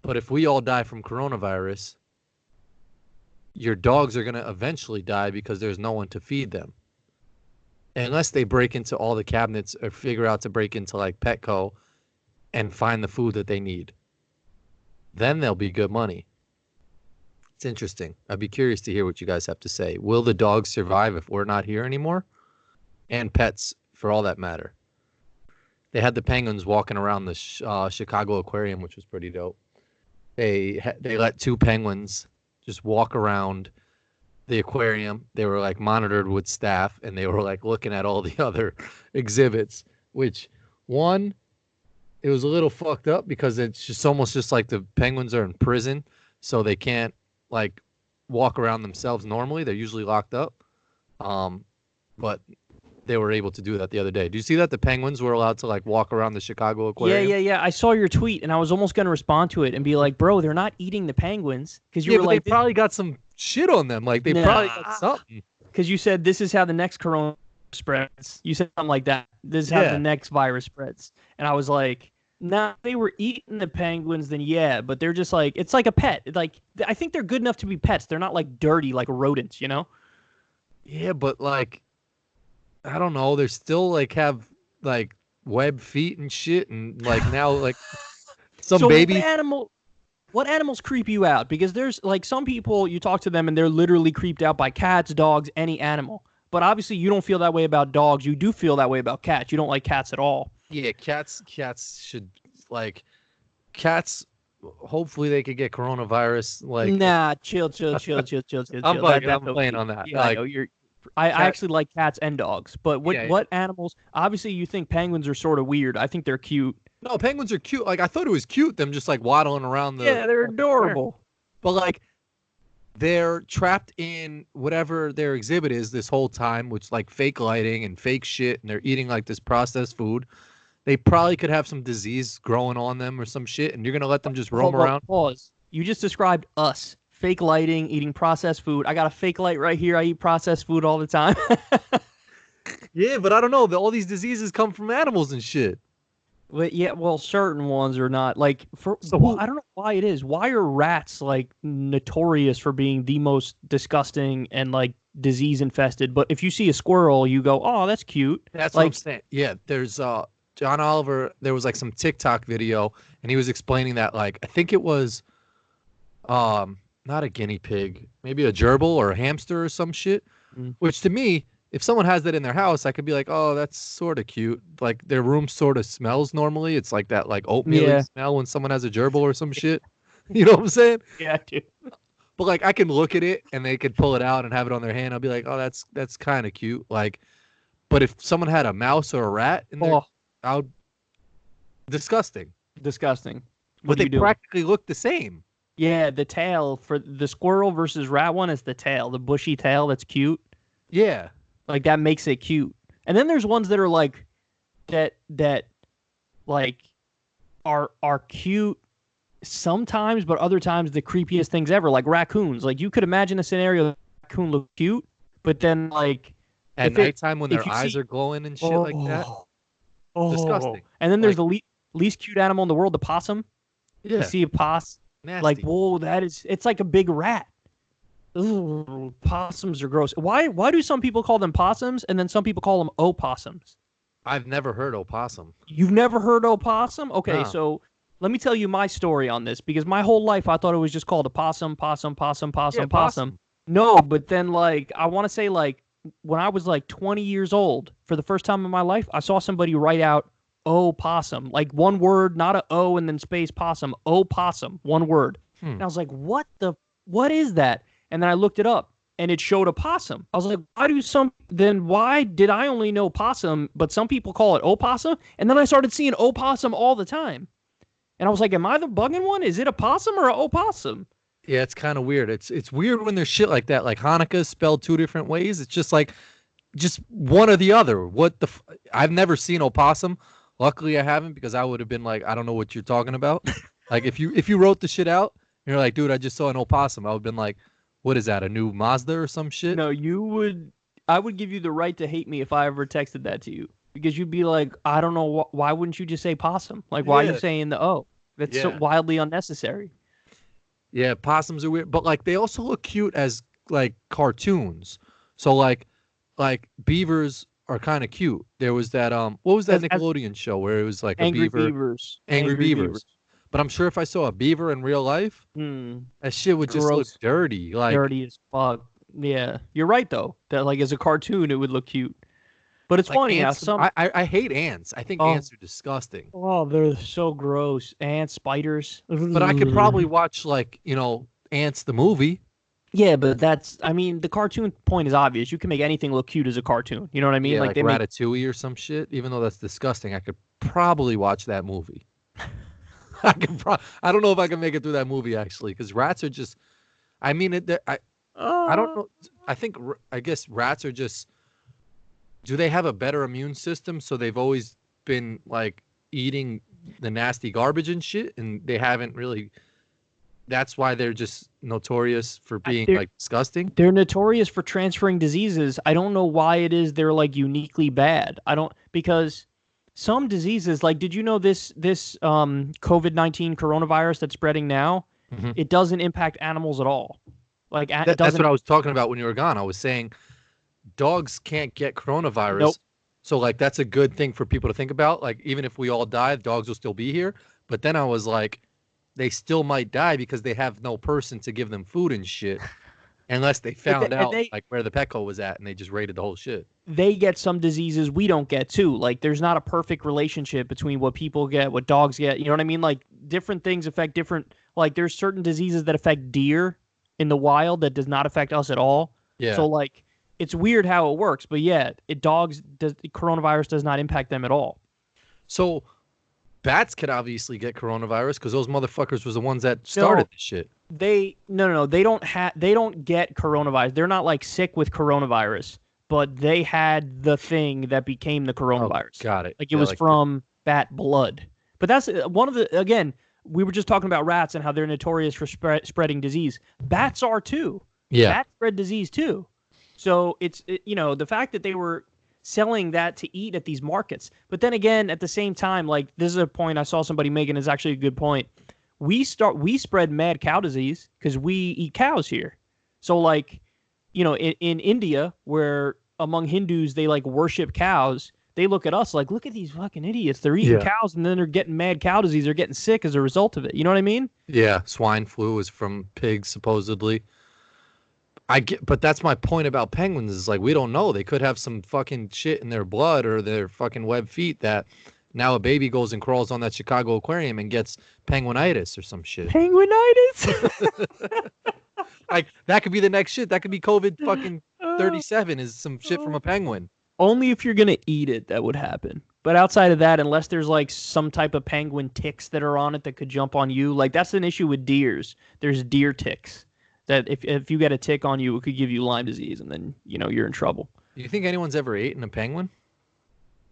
But if we all die from coronavirus, your dogs are going to eventually die because there's no one to feed them. Unless they break into all the cabinets or figure out to break into like Petco and find the food that they need. Then they'll be good money. It's interesting. I'd be curious to hear what you guys have to say. Will the dogs survive if we're not here anymore? And pets, for all that matter. They had the penguins walking around the Chicago Aquarium, which was pretty dope. They let 2 penguins just walk around the aquarium. They were like monitored with staff, and they were like looking at all the other exhibits, which one, it was a little fucked up because it's just almost just like the penguins are in prison, so they can't like walk around themselves normally. They're usually locked up. But they were able to do that the other day. Do you see that the penguins were allowed to like walk around the Chicago Aquarium? Yeah. I saw your tweet, and I was almost going to respond to it and be like, bro, they're not eating the penguins. Because you were like, they probably got some shit on them. Like they probably got something. Because you said this is how the next corona spreads. You said something like that. This is how the next virus spreads. And I was like, nah, if they were eating the penguins, then yeah. But they're just like, it's like a pet. Like, I think they're good enough to be pets. They're not like dirty like rodents, you know? Yeah, but like, I don't know. They still like have like web feet and shit, and like now like some so baby. What animals creep you out? Because there's like some people you talk to them and they're literally creeped out by cats, dogs, any animal. But obviously you don't feel that way about dogs. You do feel that way about cats. You don't like cats at all. Yeah, cats should like cats. Hopefully they could get coronavirus. Like nah, chill. I'm playing on that. Yeah, like, I know, I actually like cats and dogs, but what animals? Obviously, you think penguins are sort of weird. I think they're cute. No, penguins are cute. Like I thought it was cute them just like waddling around the. Yeah, they're adorable. But like, they're trapped in whatever their exhibit is this whole time, which like fake lighting and fake shit, and they're eating like this processed food. They probably could have some disease growing on them or some shit, and you're gonna let them just roam around. Pause. You just described us. Fake lighting, eating processed food. I got a fake light right here. I eat processed food all the time. Yeah, but I don't know. All these diseases come from animals and shit. But yeah, well, certain ones are not. Like, I don't know why it is. Why are rats like notorious for being the most disgusting and like disease infested? But if you see a squirrel, you go, "Oh, that's cute." That's what I'm saying. Yeah, there's John Oliver. There was like some TikTok video, and he was explaining that like I think it was not a guinea pig, maybe a gerbil or a hamster or some shit. Which to me, if someone has that in their house, I could be like, oh, that's sort of cute. Like their room sort of smells normally. It's like that like oatmeal smell when someone has a gerbil or some shit. You know what I'm saying? Yeah, dude. But like I can look at it and they could pull it out and have it on their hand. I'll be like, oh, that's kind of cute. Like, but if someone had a mouse or a rat in there, I would disgusting. But they practically look the same. Yeah, the tail for the squirrel versus rat one is the tail, the bushy tail that's cute. Yeah. Like that makes it cute. And then there's ones that are like that like are cute sometimes, but other times the creepiest things ever, like raccoons. Like you could imagine a scenario that a raccoon look cute, but then like at nighttime when their eyes are glowing and shit like that. Disgusting. And then there's the least cute animal in the world, the possum. Yeah. You see a possum. Nasty. Like, whoa, it's like a big rat. Ooh, possums are gross. Why do some people call them possums and then some people call them opossums? I've never heard opossum. You've never heard opossum? Okay, No. So let me tell you my story on this, because my whole life I thought it was just called a possum. No, but then like I want to say like when I was like 20 years old, for the first time in my life, I saw somebody write out opossum, like one word, not a O and then space possum, opossum, one word. And I was like, what is that? And then I looked it up and it showed a possum. I was like, why did I only know possum, but some people call it opossum? And then I started seeing opossum all the time. And I was like, am I the bugging one? Is it a possum or an opossum? Yeah, it's kind of weird. It's weird when there's shit like that. Like Hanukkah is spelled 2 different ways. It's just like, just one or the other. I've never seen opossum. Luckily, I haven't, because I would have been like, I don't know what you're talking about. Like if you wrote the shit out, and you're like, dude, I just saw an opossum. I would have been like, what is that? A new Mazda or some shit? No, I would give you the right to hate me if I ever texted that to you. because you'd be like, I don't know, why wouldn't you just say possum? Like, why are you Yeah. saying the O? That's so Yeah. wildly unnecessary. Yeah, possums are weird, but like they also look cute as like cartoons. So like beavers are kind of cute. There was that what was that As Nickelodeon show where it was like a Angry beaver, Beavers. Angry Angry Beavers. Beavers. But I'm sure if I saw a beaver in real life, Hmm. that shit would just look Gross. dirty. Like Dirty as fuck. Yeah. You're right though. That like as a cartoon it would look cute. But it's funny how ants. some I hate ants. I think oh ants are disgusting. oh they're so gross. Ants, spiders. But I could Ugh. probably watch like, Ants the movie. Yeah, but that's I mean, the cartoon point is obvious. You can make anything look cute as a cartoon. You know what I mean? Yeah, Like like they make Ratatouille or some shit. Even though that's disgusting, I could probably watch that movie. I don't know if I can make it through that movie actually, because rats are just. I mean, I don't uh, know. I guess rats are just. Do they have a better immune system? So they've always been like eating the nasty garbage and shit, and they haven't really. That's why they're just notorious for being they're like disgusting. they're notorious for transferring diseases. I don't know why it is they're like uniquely bad. I don't because some diseases like did you know this COVID-19 coronavirus that's spreading now, Mhm. it doesn't impact animals at all. Like it That's what doesn't I was talking about when you were gone. I was saying dogs can't get nope. coronavirus. So like that's a good thing for people to think about. Like even if we all die, dogs will still be here. But then I was like, they still might die because they have no person to give them food and shit. Unless they found And out like where the Petco was at and they just raided the whole shit. they get some diseases we don't get too. Like there's not a perfect relationship between what people get, what dogs get. You know what I mean? Like different things affect different. Like there's certain diseases that affect deer in the wild that does not affect us at all. Yeah. So like it's weird how it works, but yeah, coronavirus does not impact them at all. So bats could obviously get coronavirus because those motherfuckers was the ones that No, started this shit. no, they don't get coronavirus. They're not like sick with coronavirus, but they had the thing that became the Oh, coronavirus. got it. Like it Yeah, was like from bat blood. But that's one of the again, we were just talking about rats and how they're notorious for spreading disease. Bats are too. yeah. Bats spread disease too. So the fact that they were selling that to eat at these markets. But then again, at the same time, like this is a point I saw somebody making is actually a good point. We spread mad cow disease because we eat cows here. So like, in India, where among Hindus they like worship cows, they look at us like, look at these fucking idiots. They're eating Yeah. cows and then they're getting mad cow disease. They're getting sick as a result of it. You know what I mean? Yeah. Swine flu is from pigs, supposedly. But that's my point about penguins is like we don't know. They could have some fucking shit in their blood or their fucking web feet that now a baby goes and crawls on that Chicago aquarium and gets penguinitis or some shit. Penguinitis. Like that could be the next shit. That could be COVID fucking 37 is some shit from a penguin. Only if you're gonna eat it that would happen. But outside of that, unless there's like some type of penguin ticks that are on it that could jump on you, like that's an issue with deers. There's deer ticks that if you get a tick on you, it could give you Lyme disease, and then you're in trouble. Do you think anyone's ever eaten a penguin?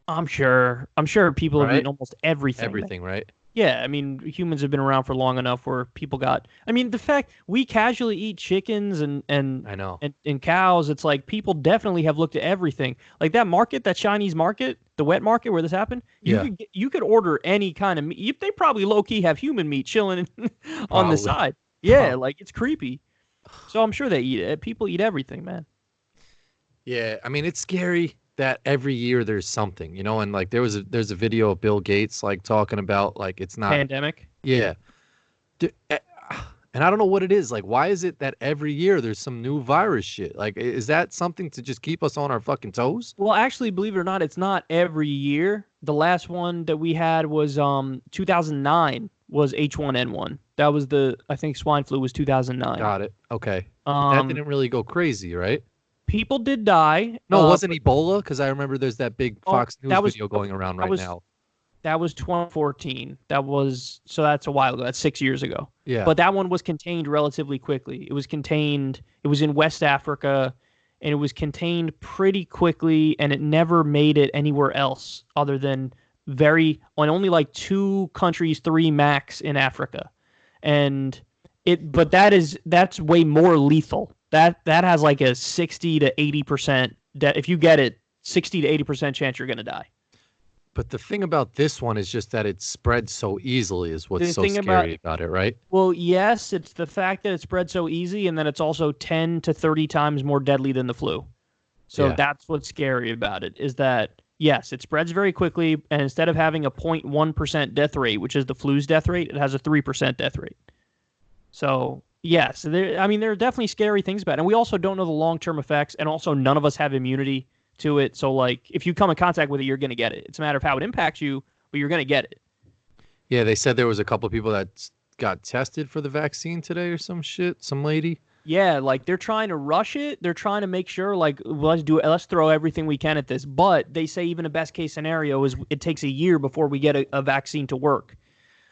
I'm sure. People have Right? eaten almost everything. Everything, right? Yeah, I mean, humans have been around for long enough where people got. I mean, the fact we casually eat chickens and I know. and cows, it's like people definitely have looked at everything. Like that market, that Chinese market, the wet market where this happened. Yeah. You could order any kind of meat. They probably low key have human meat chilling on the Probably. side. Yeah, Probably. like it's creepy. So I'm sure they eat it. People eat everything, man. Yeah, I mean it's scary that every year there's something, and like there's a video of Bill Gates like talking about like it's not Pandemic. yeah. And I don't know what it is. Like why is it that every year there's some new virus shit? Like is that something to just keep us on our fucking toes? Well, actually, believe it or not, it's not every year. The last one that we had was 2009 was H1N1. That was I think swine flu was 2009. Got it. Okay. That didn't really go crazy, right? People did die. No, it wasn't Ebola because I remember there's that big Oh, Fox News that was- video going around that right was- now. That was 2014. That's a while ago. That's 6 years ago. Yeah. But that one was contained relatively quickly. It was in West Africa, and it was contained pretty quickly, and it never made it anywhere else other than on only like 2 countries, 3 max in Africa. But that's way more lethal. That has like a 60 to 80%, if you get it, 60 to 80% chance you're going to die. But the thing about this one is just that it spreads so easily is what's The so thing about scary about it, right? Well, yes, it's the fact that it spreads so easy, and then it's also 10 to 30 times more deadly than the flu. So Yeah. that's what's scary about it, is that, yes, it spreads very quickly, and instead of having a 0.1% death rate, which is the flu's death rate, it has a 3% death rate. So, yes, there are definitely scary things about it. And we also don't know the long-term effects, and also none of us have immunity to it. So, like, if you come in contact with it, you're going to get it. It's a matter of how it impacts you, but you're going to get it. Yeah, they said there was a couple of people that got tested for the vaccine today or some shit. Some lady. Yeah, like they're trying to rush it. They're trying to make sure, like, let's do it. Let's throw everything we can at this. But they say even a best case scenario is it takes a year before we get a vaccine to work.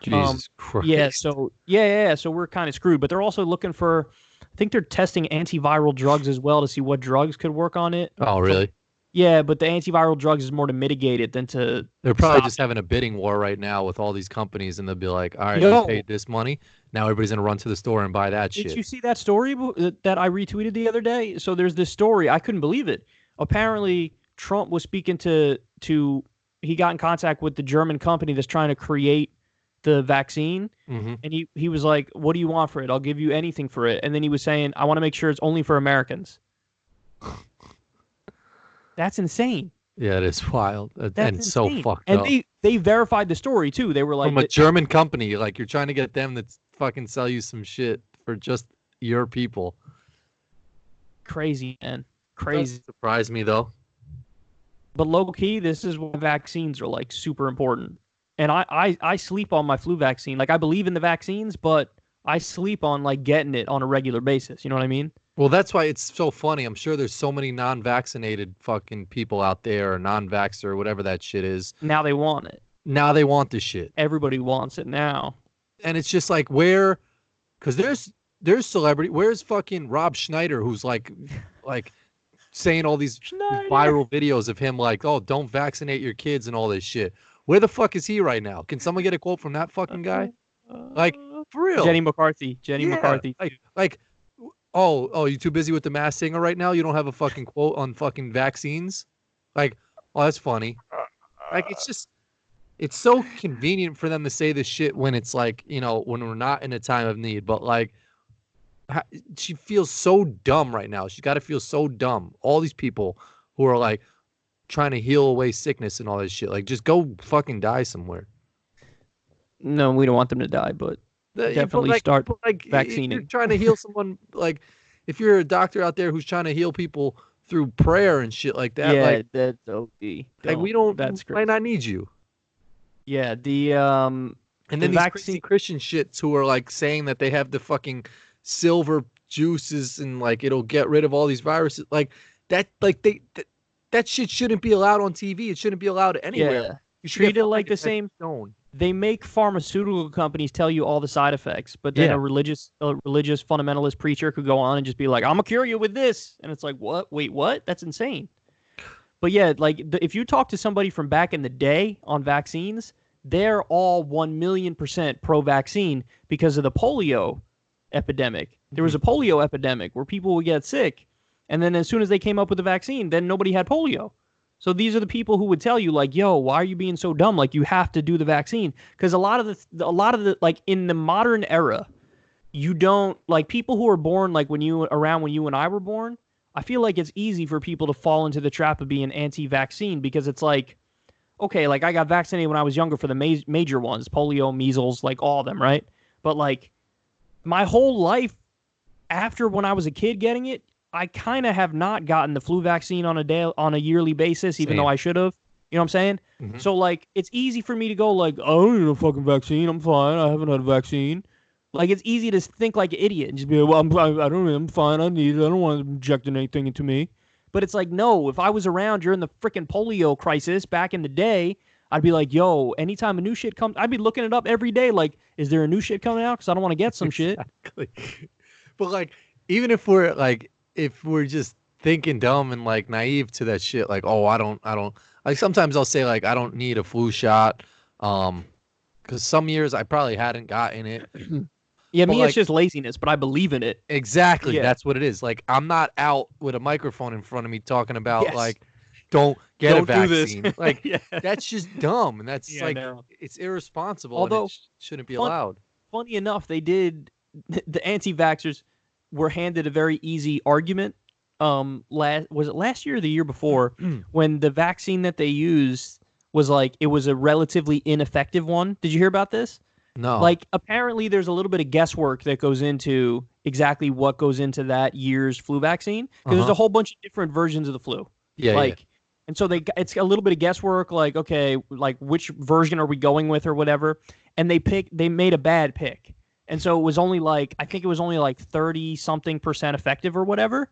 Jesus Christ. Yeah. So yeah. So we're kind of screwed. But they're also looking for, I think they're testing antiviral drugs as well to see what drugs could work on it. Oh, really? Yeah, but the antiviral drugs is more to mitigate it than to. They're probably stop just having a bidding war right now with all these companies, and they'll be like, all right, Yo. we paid this money. Now everybody's going to run to the store and buy that shit. Did you see that story that I retweeted the other day? So there's this story. I couldn't believe it. Apparently, Trump was speaking to he got in contact with the German company that's trying to create the vaccine. Mm-hmm. And he was like, what do you want for it? I'll give you anything for it. And then he was saying, I want to make sure it's only for Americans. That's insane. Yeah, it is wild. That's and insane. so fucked and up. they verified the story, too. They were like... From a German company. Like, you're trying to get them to fucking sell you some shit for just your people. Crazy, man. Crazy. Doesn't surprise me, though. But low-key, this is why vaccines are, like, super important. And I sleep on my flu vaccine. Like, I believe in the vaccines, but I sleep on, like, getting it on a regular basis. You know what I mean? Well, that's why it's so funny. I'm sure there's so many non-vaccinated fucking people out there, or non-vaxxer, or whatever that shit is. Now they want it. Now they want this shit. Everybody wants it now. And it's just like, where... Because there's celebrity... Where's fucking Rob Schneider, who's like saying all these viral videos of him like, oh, don't vaccinate your kids and all this shit. Where the fuck is he right now? Can someone get a quote from that fucking guy? Like, for real. Jenny McCarthy. McCarthy. Like, oh, you too busy with the Masked Singer right now? You don't have a fucking quote on fucking vaccines? Like, oh, that's funny. Like, it's so convenient for them to say this shit when it's like, you know, when we're not in a time of need. But like, she feels so dumb right now. She's got to feel so dumb. All these people who are like trying to heal away sickness and all this shit. Like, just go fucking die somewhere. No, we don't want them to die, but definitely start vaccinating. If you're trying to heal someone, like, if you're a doctor out there who's trying to heal people through prayer and shit like that, yeah, like, that's OP. Like, we don't, that's might not need you. Yeah, and then these crazy Christian shits who are like saying that they have the fucking silver juices and like it'll get rid of all these viruses, like that, like that shit shouldn't be allowed on TV. It shouldn't be allowed anywhere. Yeah. You should treat it like the same. Stone. They make pharmaceutical companies tell you all the side effects, but then a religious fundamentalist preacher could go on and just be like, "I'm gonna cure you with this," and it's like, "What? Wait, what? That's insane." But yeah, like if you talk to somebody from back in the day on vaccines, they're all 1,000,000% pro-vaccine because of the polio epidemic. There was a polio epidemic where people would get sick, and then as soon as they came up with the vaccine, then nobody had polio. So these are the people who would tell you like, "Yo, why are you being so dumb? Like, you have to do the vaccine." Because a lot of the like in the modern era, you don't like people who are born like when you and I were born. I feel like it's easy for people to fall into the trap of being anti-vaccine because it's like, okay, like I got vaccinated when I was younger for the major ones, polio, measles, like all of them, right? But like my whole life after when I was a kid getting it, I kind of have not gotten the flu vaccine on a yearly basis, even though I should have. You know what I'm saying? Mm-hmm. So like it's easy for me to go like, "I don't need a fucking vaccine. I'm fine. I haven't had a vaccine." Like it's easy to think like an idiot and just be like, "Well, I'm fine. I need it. I don't want to inject anything into me." But it's like, no, if I was around during the freaking polio crisis back in the day, I'd be like, yo, anytime a new shit comes, I'd be looking it up every day. Like, is there a new shit coming out? Because I don't want to get some shit. But like, even if we're just thinking dumb and like naive to that shit, like, oh, I don't like sometimes I'll say like, I don't need a flu shot. Because some years I probably hadn't gotten it. Yeah, but it's just laziness, but I believe in it. Exactly. Yeah. That's what it is. Like, I'm not out with a microphone in front of me talking about like, don't get a Don't do this. vaccine. Like, Yeah. that's just dumb, and that's Yeah, I know. it's irresponsible, Although, and it shouldn't be fun- allowed. funny enough, they did. The anti-vaxxers were handed a very easy argument. Was it last year or the year before when the vaccine that they used was like it was a relatively ineffective one? Did you hear about this? No. Like, apparently there's a little bit of guesswork that goes into exactly what goes into that year's flu vaccine because there's a whole bunch of different versions of the flu. Yeah, like, and so it's a little bit of guesswork. Like, okay, like which version are we going with or whatever? And they made a bad pick, and so it was only like I think it was only like 30-something% effective or whatever.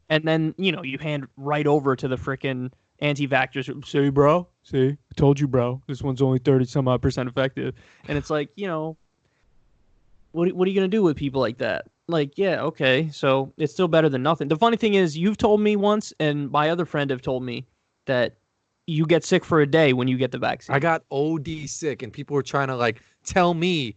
And then you hand right over to the frickin' anti-vaxxers. See, bro. See, I told you, bro. This one's only 30-some-odd% effective. And it's like, what are you gonna do with people like that? Like, yeah, okay, so it's still better than nothing. The funny thing is, you've told me once, and my other friend have told me that you get sick for a day when you get the vaccine. I got OD sick, and people were trying to like tell me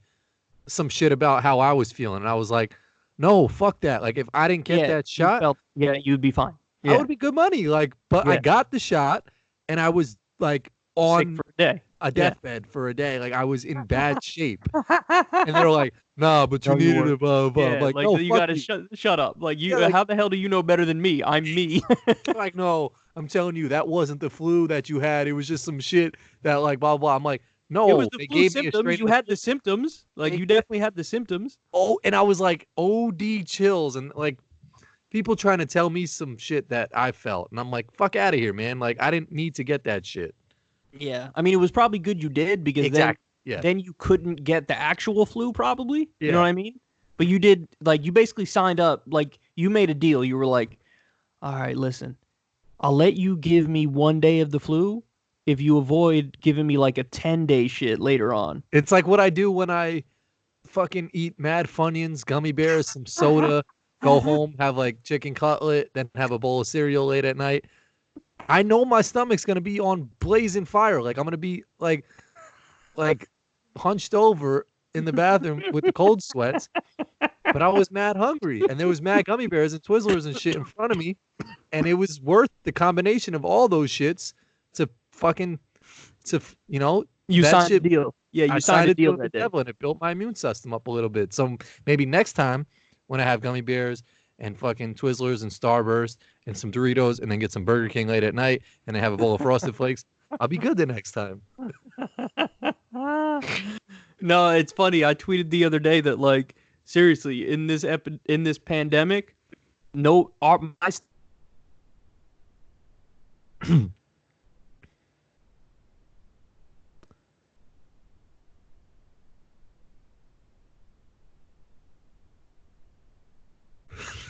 some shit about how I was feeling, and I was like, no, fuck that. Like, if I didn't get that shot, you'd be fine. I would be good money. Like, but I got the shot, and I was like on sick for a day. A deathbed for a day. Like, I was in bad shape. And they were like, no, but you needed a blah, blah. Yeah, I'm like, no, you gotta shut up. Like, how the hell do you know better than me? I'm me. Like, no, I'm telling you, that wasn't the flu that you had. It was just some shit that like blah blah. I'm like, no, it was the they flu gave symptoms. me You had the symptoms. Like, you definitely had the symptoms. Oh, and I was like OD chills, and like people trying to tell me some shit that I felt, and I'm like, fuck out of here, man. Like, I didn't need to get that shit. Yeah, I mean, it was probably good you did because then you couldn't get the actual flu, probably. You know what I mean? But you did, like, you basically signed up, like, you made a deal. You were like, all right, listen, I'll let you give me 1 day of the flu if you avoid giving me like a 10-day shit later on. It's like what I do when I fucking eat Mad Funyuns, gummy bears, some soda, go home, have like chicken cutlet, then have a bowl of cereal late at night. I know my stomach's gonna be on blazing fire. Like, I'm gonna be like hunched over in the bathroom with the cold sweats. But I was mad hungry, and there was mad gummy bears and Twizzlers and shit in front of me, and it was worth the combination of all those shits to you signed a deal. Yeah, you signed a deal with the devil, and it built my immune system up a little bit. So maybe next time when I have gummy bears and fucking Twizzlers and Starburst and some Doritos, and then get some Burger King late at night, and then have a bowl of Frosted Flakes, I'll be good the next time. No, it's funny. I tweeted the other day that, like, seriously, in this pandemic,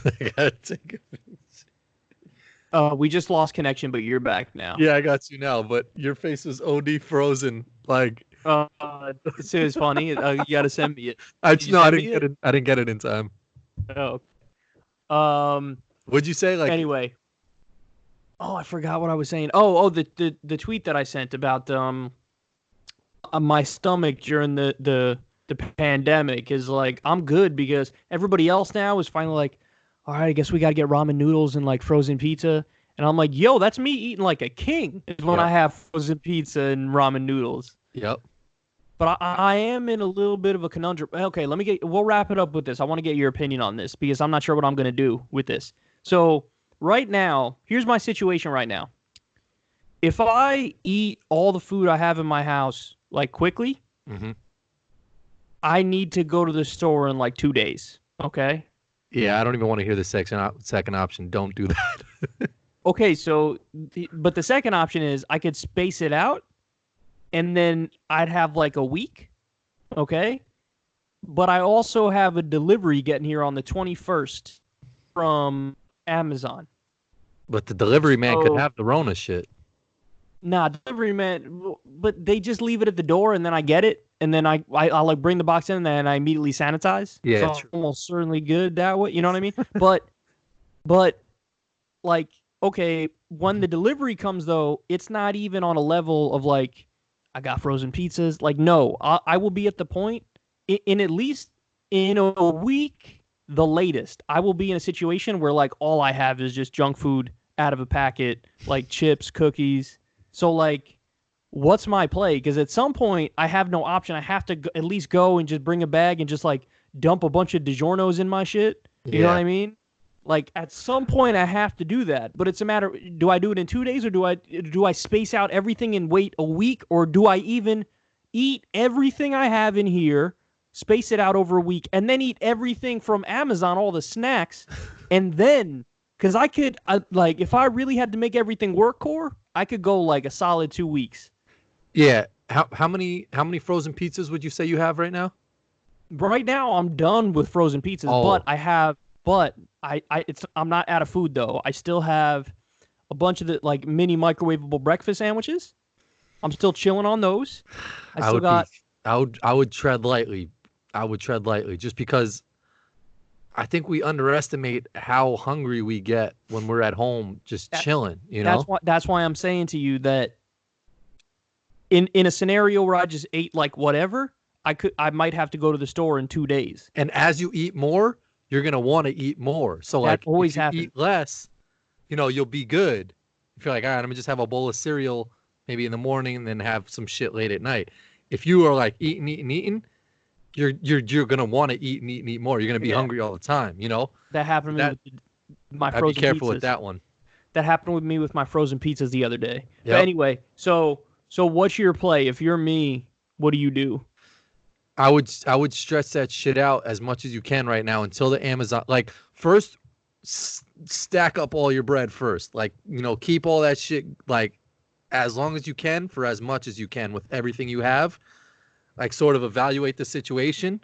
I gotta take a we just lost connection, but you're back now. Yeah, I got you now, but your face was OD frozen. Like, it's funny. You gotta send me it. I didn't get it in time. Oh. What'd you say? Like, anyway. Oh, I forgot what I was saying. Oh, the tweet that I sent about my stomach during the pandemic is like, I'm good because everybody else now is finally like, all right, I guess we got to get ramen noodles and like frozen pizza. And I'm like, yo, that's me eating like a king is when I have frozen pizza and ramen noodles. Yep. But I am in a little bit of a conundrum. Okay, we'll wrap it up with this. I want to get your opinion on this because I'm not sure what I'm going to do with this. So right now, here's my situation right now. If I eat all the food I have in my house like quickly, I need to go to the store in like 2 days. Okay. Yeah, I don't even want to hear the second option. Don't do that. Okay, so but the second option is I could space it out, and then I'd have like a week. Okay, but I also have a delivery getting here on the 21st from Amazon. But the delivery man could have the Rona shit. Nah, delivery man, but they just leave it at the door, and then I get it, and then I'll like bring the box in, and then I immediately sanitize. Yeah, so I'm almost certainly good that way. You know what I mean? but like, okay, when the delivery comes though, it's not even on a level of like I got frozen pizzas. Like, no, I will be at the point in at least in a week, the latest. I will be in a situation where like all I have is just junk food out of a packet, like chips, cookies. So like, what's my play? Because at some point I have no option. I have to at least go and just bring a bag and just like dump a bunch of DiGiorno's in my shit. You know what I mean? Like at some point I have to do that. But it's a matter: do I do it in 2 days, or do I space out everything and wait a week, or do I even eat everything I have in here, space it out over a week, and then eat everything from Amazon, all the snacks, and then, because like, if I really had to make everything work, Core, I could go like a solid 2 weeks. Yeah. How many frozen pizzas would you say you have right now? Right now, I'm done with frozen pizzas, I'm not out of food though. I still have a bunch of the like mini microwavable breakfast sandwiches. I'm still chilling on those. I would tread lightly. I would tread lightly just because I think we underestimate how hungry we get when we're at home just chilling, you know? That's why I'm saying to you that in a scenario where I just ate like whatever, I might have to go to the store in 2 days. And as you eat more, you're going to want to eat more. So that like always if you happens. eat less, you know, you'll be good. If you're like, all right, I'm going to just have a bowl of cereal maybe in the morning and then have some shit late at night. If you are like eating, you're going to want to eat and eat more. You're going to be hungry all the time, you know? That happened to me with my frozen pizzas. Be careful with that one. That happened with me with my frozen pizzas the other day. Yep. But anyway, so what's your play? If you're me, what do you do? I would stretch that shit out as much as you can right now until the Amazon, like first stack up all your bread first, like, you know, keep all that shit like as long as you can for as much as you can with everything you have, like sort of evaluate the situation,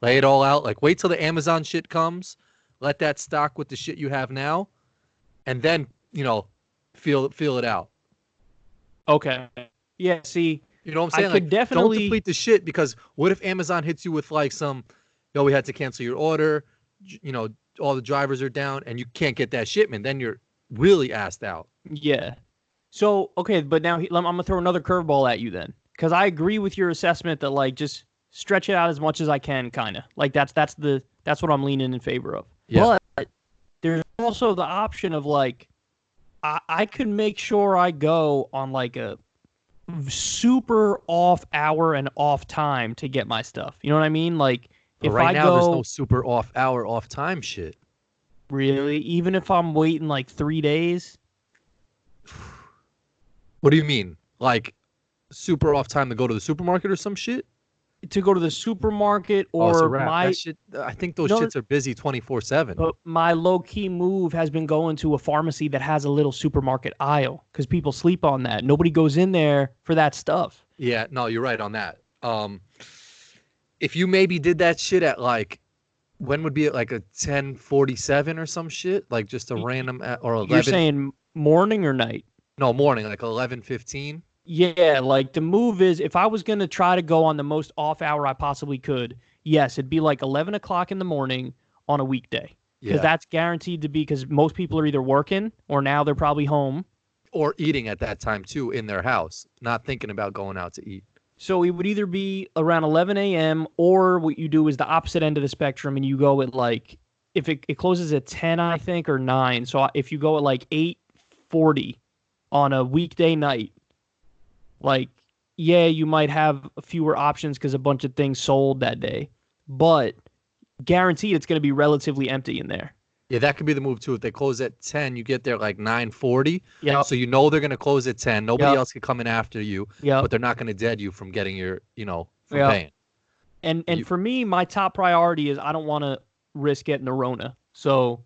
lay it all out, like wait till the Amazon shit comes, let that stock with the shit you have now, and then, you know, feel it out. Okay. Yeah, see, you know what I'm saying? Like, don't deplete the shit, because what if Amazon hits you with like some, we had to cancel your order, you know, all the drivers are down and you can't get that shipment. Then you're really assed out. Yeah. So, okay, but now I'm going to throw another curveball at you then, because I agree with your assessment that like just stretch it out as much as I can, kind of. Like that's what I'm leaning in favor of. Yeah. But there's also the option of like I could make sure I go on like a super off hour and off time to get my stuff. You know what I mean? Like but if right I now, go, there's no super off hour, off time shit. Really? Even if I'm waiting like 3 days? What do you mean? Like super off time to go to the supermarket or some shit? To go to the supermarket or that shit, I think those shits are busy 24/7. But my low key move has been going to a pharmacy that has a little supermarket aisle, because people sleep on that. Nobody goes in there for that stuff. Yeah, no, you're right on that. If you maybe did that shit at like, when would be at like a 10:47 or some shit, like just a random or 11. You're saying morning or night? No, morning, like 11:15. Yeah, like the move is, if I was going to try to go on the most off hour I possibly could, yes, it'd be like 11 o'clock in the morning on a weekday. Because that's guaranteed to be, because most people are either working or now they're probably home. Or eating at that time too in their house, not thinking about going out to eat. So it would either be around 11 a.m. or what you do is the opposite end of the spectrum and you go at like, if it closes at 10, I think, or 9. So if you go at like 8:40 on a weekday night, like, yeah, you might have fewer options because a bunch of things sold that day, but guaranteed it's going to be relatively empty in there. Yeah, that could be the move too. If they close at 10, you get there like 9:40. Yeah. So you know they're going to close at 10. Nobody else can come in after you. Yeah. But they're not going to dead you from getting your, from paying. And for me, my top priority is I don't want to risk getting the Rona. So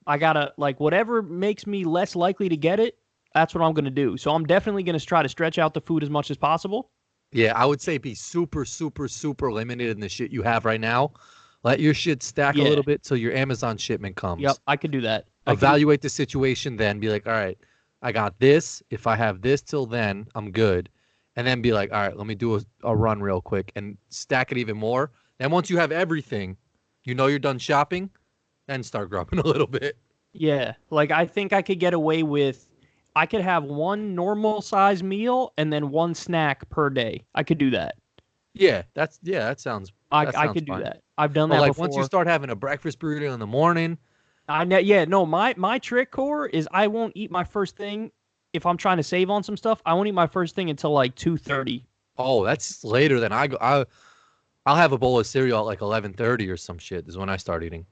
I got to, like, whatever makes me less likely to get it, that's what I'm going to do. So I'm definitely going to try to stretch out the food as much as possible. Yeah, I would say be super, super, super limited in the shit you have right now. Let your shit stack a little bit till your Amazon shipment comes. Yep, I could do that. Evaluate the situation then. Be like, all right, I got this. If I have this till then, I'm good. And then be like, all right, let me do a run real quick and stack it even more. And once you have everything, you're done shopping, then start grubbing a little bit. Yeah, like I think I could get away with, I could have one normal size meal and then one snack per day. I could do that. Yeah, that sounds. I could do that. I've done that like before. Once you start having a breakfast burrito in the morning, I know. Yeah, no. My trick core is I won't eat my first thing if I'm trying to save on some stuff. I won't eat my first thing until like 2:30. Oh, that's later than I go. I'll have a bowl of cereal at like 11:30 or some shit is when I start eating.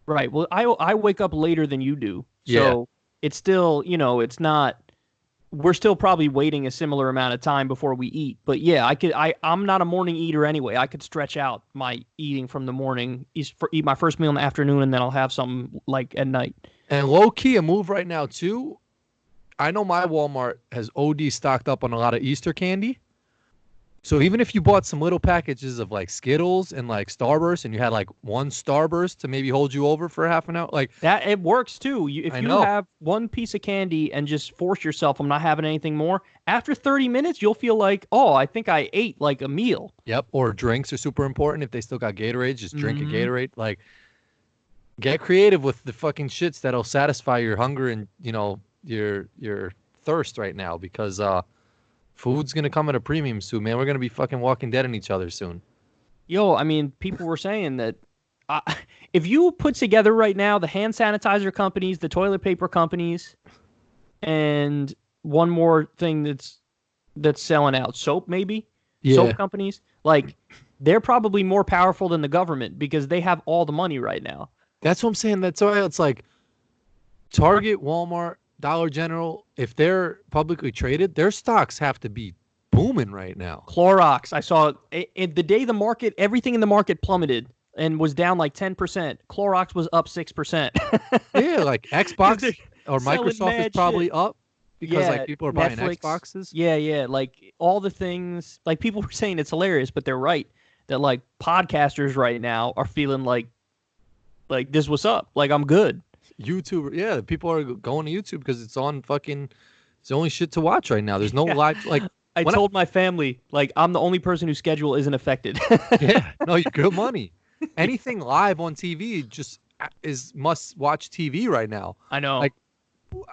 Right. Well, I wake up later than you do, Yeah. so it's still, it's not. We're still probably waiting a similar amount of time before we eat. But yeah, I'm not a morning eater anyway. I could stretch out my eating from the morning, eat my first meal in the afternoon, and then I'll have something like at night. And low key, a move right now too. I know my Walmart has OD stocked up on a lot of Easter candy. So even if you bought some little packages of like Skittles and like Starburst, and you had like one Starburst to maybe hold you over for half an hour, like that, it works too. If you have one piece of candy and just force yourself, I'm not having anything more. After 30 minutes, you'll feel like, oh, I think I ate like a meal. Yep. Or drinks are super important. If they still got Gatorade, just drink a Gatorade. Like, get creative with the fucking shits that'll satisfy your hunger and your thirst right now, because food's gonna come at a premium soon, man. We're gonna be fucking Walking Dead in each other soon. Yo, I mean, people were saying that if you put together right now the hand sanitizer companies, the toilet paper companies, and one more thing that's selling out, soap maybe, soap companies, like they're probably more powerful than the government because they have all the money right now. That's what I'm saying. That's why it's like Target, Walmart, Dollar General, if they're publicly traded, their stocks have to be booming right now. Clorox, I saw it the day everything in the market plummeted and was down like 10%. Clorox was up 6%. Yeah, like Xbox or Microsoft is probably up because like people are buying Netflix, Xboxes. Yeah, like all the things, like people were saying it's hilarious, but they're right that like podcasters right now are feeling like this what's up, like I'm good. YouTube, yeah, people are going to YouTube because it's on fucking. It's the only shit to watch right now. There's no live like. I told my family like I'm the only person whose schedule isn't affected. Yeah, no, you good money. Anything live on TV just is must watch TV right now. I know. Like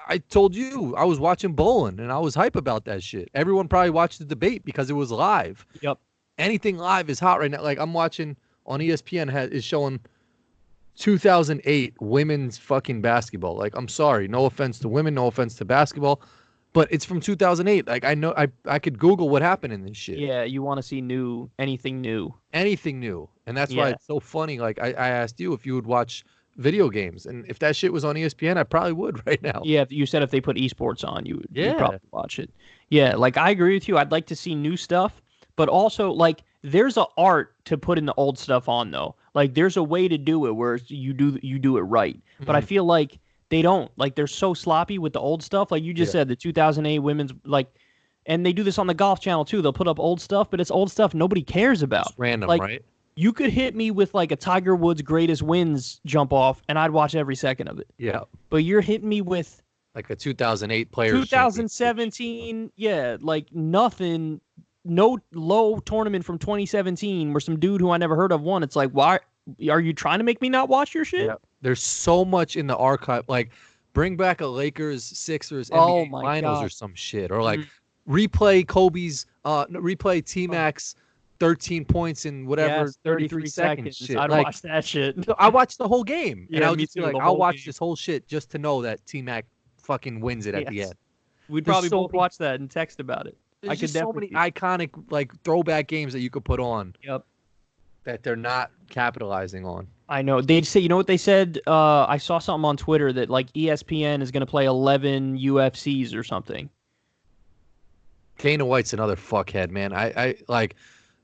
I told you, I was watching bowling and I was hype about that shit. Everyone probably watched the debate because it was live. Yep. Anything live is hot right now. Like I'm watching on ESPN is showing 2008 women's fucking basketball. Like, I'm sorry, no offense to women, no offense to basketball, but it's from 2008. Like, I know I could Google what happened in this shit. Yeah, you want to see anything new, and that's why it's so funny. Like, I asked you if you would watch video games, and if that shit was on ESPN, I probably would right now. Yeah, you said if they put esports on, you'd probably watch it. Yeah, like I agree with you. I'd like to see new stuff, but also like there's an art to putting the old stuff on though. Like there's a way to do it where you do it right. But I feel like they don't. Like they're so sloppy with the old stuff. Like you just said, the 2008 women's and they do this on the Golf Channel too. They'll put up old stuff, but it's old stuff nobody cares about. It's random, like, right? You could hit me with like a Tiger Woods greatest wins jump off, and I'd watch every second of it. Yeah. But you're hitting me with like a 2008 player. 2017, like nothing. No low tournament from 2017 where some dude who I never heard of won. It's like, why are you trying to make me not watch your shit? Yeah. There's so much in the archive. Like, bring back a Lakers Sixers NBA finals or some shit, or like replay Kobe's replay T-Max 13 points in whatever 33 seconds. Shit. I'd watch that shit. I watched the whole game, and I was just like, I'll watch this whole shit just to know that T-Mac fucking wins it at the end. We'd probably both watch that and text about it. There's just so many iconic like throwback games that you could put on. Yep. That they're not capitalizing on. I know. They'd say, you know what they said? I saw something on Twitter that like ESPN is going to play 11 UFCs or something. Dana White's another fuckhead, man. I like.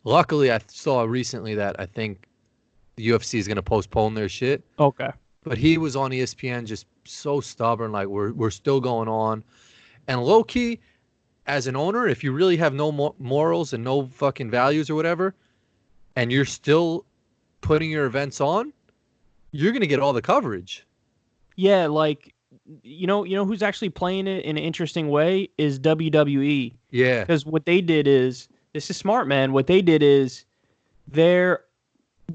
Luckily, I saw recently that I think the UFC is going to postpone their shit. Okay. But he was on ESPN just so stubborn, like we're still going on. And low key, as an owner, if you really have no morals and no fucking values or whatever, and you're still putting your events on, you're going to get all the coverage. Yeah, like, you know who's actually playing it in an interesting way is WWE. Yeah. Because what they did is, this is smart, man. What they did is they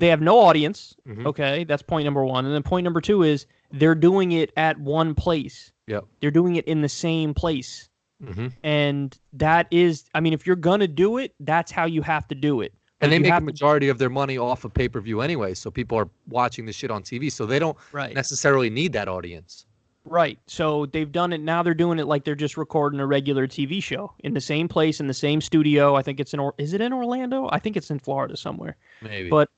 have no audience. Okay, that's point number one. And then point number two is they're doing it at one place. Yep. They're doing it in the same place. And that is, I mean, if you're going to do it, that's how you have to do it. And Like, they you make have a to- majority of their money off of pay-per-view anyway, so people are watching this shit on TV, so they don't Right. necessarily need that audience. Right. So they've done it. Now they're doing it like they're just recording a regular TV show in the same place, in the same studio. I think it's is it in Orlando? I think it's in Florida somewhere. Maybe. But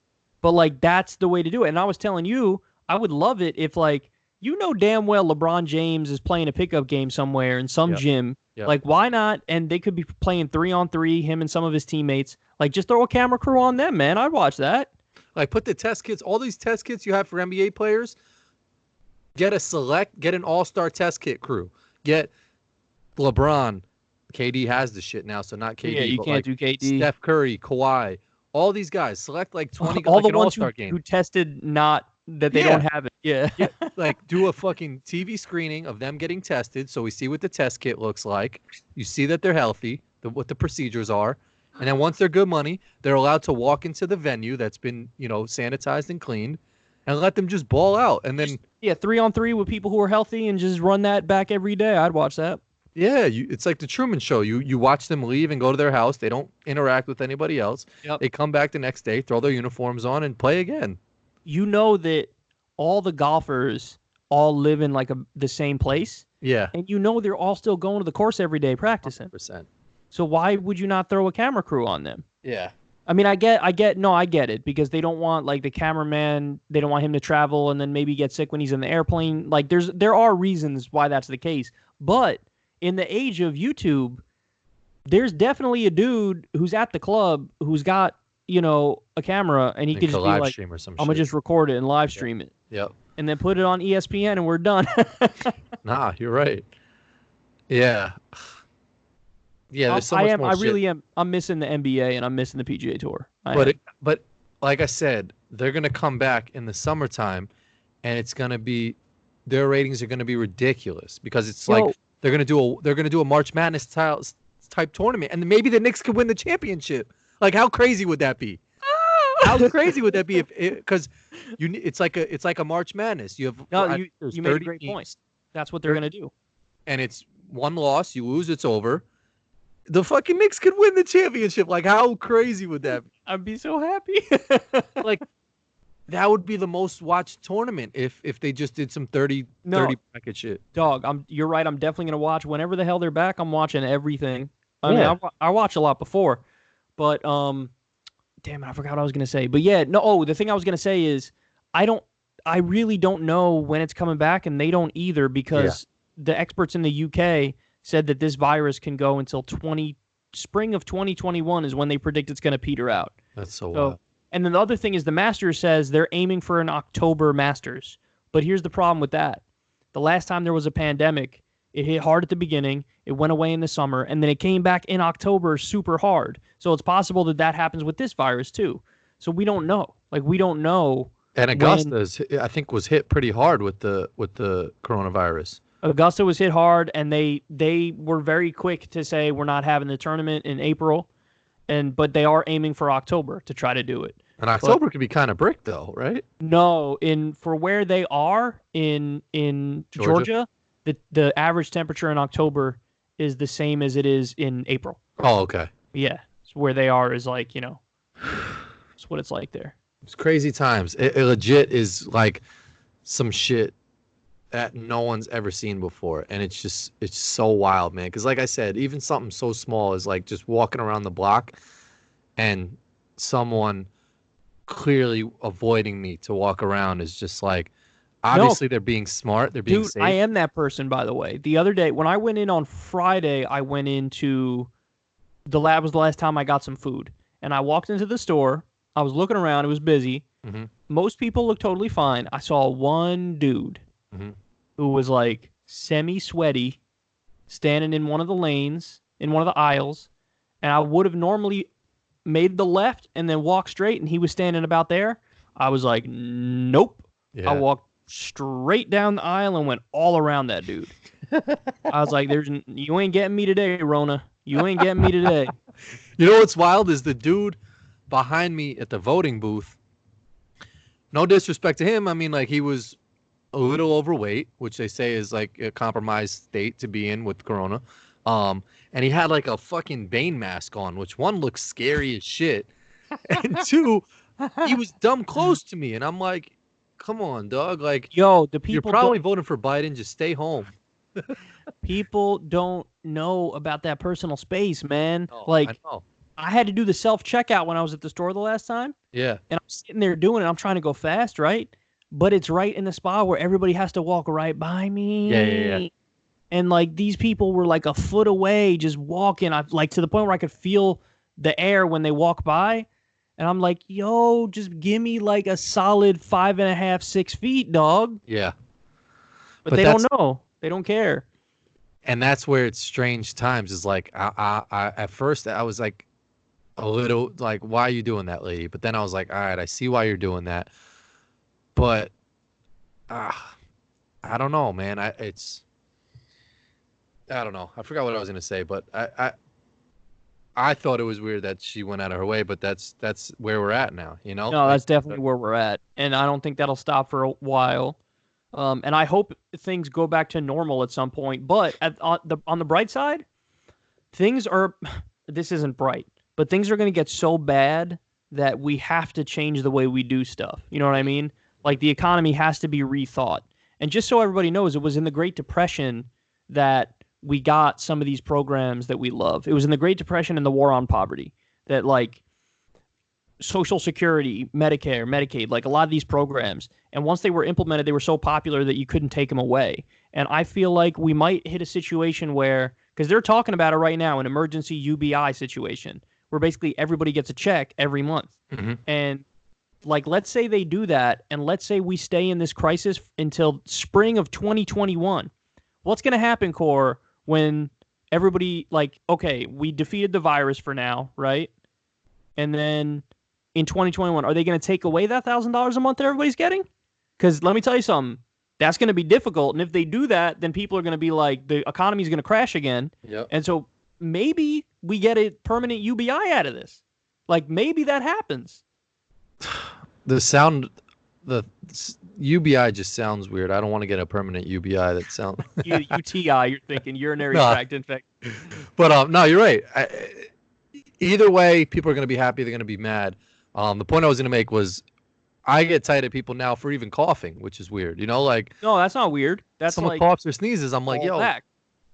like, that's the way to do it. And I was telling you, I would love it if, like, damn well LeBron James is playing a pickup game somewhere in some gym. Yep. Like, why not? And they could be playing 3-on-3, him and some of his teammates. Like, just throw a camera crew on them, man. I'd watch that. Like, put the test kits, all these test kits you have for NBA players, get an all-star test kit crew. Get LeBron. KD has the shit now, so not KD. Yeah, you but can't like do KD. Steph Curry, Kawhi, all these guys. Select like 20 all like the an ones all-star game. who tested not that they don't have it. Yeah. Yeah, like do a fucking TV screening of them getting tested, so we see what the test kit looks like. You see that they're healthy, what the procedures are, and then once they're good money, they're allowed to walk into the venue that's been, sanitized and cleaned, and let them just ball out. And then 3-on-3 with people who are healthy and just run that back every day. I'd watch that. yeah, it's like the Truman Show. You watch them leave and go to their house. They don't interact with anybody else. Yep. They come back the next day, throw their uniforms on, and play again. You know that all the golfers all live in like the same place, Yeah, and they're all still going to the course every day practicing. 100%. So why would you not throw a camera crew on them? Yeah. I mean, I get it, because they don't want, like, the cameraman, they don't want him to travel and then maybe get sick when he's in the airplane. Like, there are reasons why that's the case. But in the age of YouTube, there's definitely a dude who's at the club who's got, a camera, and he Like can just a be live like, stream or some I'm gonna shit. just record it and live stream it, Yep. and then put it on ESPN, and we're done. Nah, you're right. Yeah. Yeah, there's so much more I shit. really am. I'm missing the NBA and I'm missing the PGA Tour. But like I said, they're gonna come back in the summertime, and it's gonna be, their ratings are gonna be ridiculous, because it's like they're gonna do a March Madness type tournament, and maybe the Knicks could win the championship. Like, how crazy would that be? How crazy would that be because it's like a March Madness. You have you made a great point. That's what they're gonna do. And it's one loss, you lose, it's over. The fucking Knicks could win the championship. Like, how crazy would that be? I'd be so happy. Like, that would be the most watched tournament if they just did some 30 bracket shit. Dog, you're right. I'm definitely gonna watch whenever the hell they're back. I'm watching everything. I mean, I watched a lot before, but damn it, I forgot what I was gonna say. But yeah, no. Oh, the thing I was gonna say is I really don't know when it's coming back, and they don't either, because the experts in the UK said that this virus can go until spring of 2021 is when they predict it's going to peter out. That's so wild. And then the other thing is, the Masters says they're aiming for an October Masters. But here's the problem with that. The last time there was a pandemic, it hit hard at the beginning, it went away in the summer, and then it came back in October super hard. So it's possible that happens with this virus too. So we don't know. Like, we don't know. And Augusta, I think, was hit pretty hard with the coronavirus. Augusta was hit hard, and they were very quick to say we're not having the tournament in April, but they are aiming for October to try to do it. And October could be kind of brick, though, right? No, for where they are in Georgia, the average temperature in October is the same as it is in April. Oh, okay. Yeah, so where they are is like, it's what it's like there. It's crazy times. It legit is like some shit that no one's ever seen before, and it's so wild, man. Because like I said, even something so small as like just walking around the block and someone clearly avoiding me to walk around is just like, obviously they're being smart, they're being safe. I am that person, by the way. The other day when I went in on Friday, I went into the lab. Was the last time I got some food, and I walked into the store. I was looking around, it was busy. Mm-hmm. Most people looked totally fine. I saw one dude who was like semi-sweaty, standing in one of the lanes, in one of the aisles, and I would have normally made the left and then walked straight, and he was standing about there. I was like, nope. Yeah. I walked straight down the aisle and went all around that dude. I was like, you ain't getting me today, Rona. You ain't getting me today. You know what's wild is the dude behind me at the voting booth. No disrespect to him. I mean, like, he was a little overweight, which they say is like a compromised state to be in with Corona. And he had like a fucking Bane mask on, which one looks scary as shit. and two, he was dumb close to me, and I'm like, come on, dog. Like, Yo, the you're people probably voting for Biden. Just stay home. people don't know about that personal space, man. Oh, I Like, know. I had to do the self checkout when I was at the store the last time, Yeah. and I'm sitting there doing it. I'm trying to go fast, right? But it's right in the spot where everybody has to walk right by Yeah. Yeah. Yeah. me. And like these people were like a foot away, just walking. I like to the point where I could feel the air when they walk by. And I'm like, yo, just give me like a solid 5.5, 6 feet, dog. Yeah. But But they that's don't know. They don't care. and that's where it's strange times. Is like I at first I was like a little like, why are you doing that, lady? But then I was like, all right, I see why you're doing that. But I don't know, man. I don't know. I forgot what I was gonna say, but I thought it was weird that she went out of her way, but that's where we're at now, you know? No, Like, that's definitely where we're at. And I don't think that'll stop for a while. And I hope things go back to normal at some point. But on the bright side, things are, this isn't bright, but things are going to get so bad that we have to change the way we do stuff. You know what I mean? Like the economy has to be rethought. And just so everybody knows, it was in the Great Depression that we got some of these programs that we love. It was in the Great Depression and the War on Poverty that like Social Security, Medicare, Medicaid, like a lot of these programs. And once they were implemented, they were so popular that you couldn't take them away. And I feel like we might hit a situation where, because they're talking about it right now, an emergency UBI situation, where basically everybody gets a check every month. mm-hmm. And like, let's say they do that, and let's say we stay in this crisis until spring of 2021. What's going to happen, Core, when everybody, like, okay, we defeated the virus for now, right? And then in 2021, are they going to take away that $1,000 a month that everybody's getting? Because let me tell you something, that's going to be difficult. And if they do that, then people are going to be like, the economy is going to crash again. Yep. And so maybe we get a permanent UBI out of this. Like maybe that happens. The UBI just sounds weird. I don't want to get a permanent UBI. That sounds UTI, you're thinking urinary No. tract infection. But no, you're right. Either way, people are going to be happy. They're going to be mad. The point I was going to make was, I get tight at people now for even coughing, which is weird. You know, like No, that's not weird. That's someone like coughs or sneezes, I'm like, yo,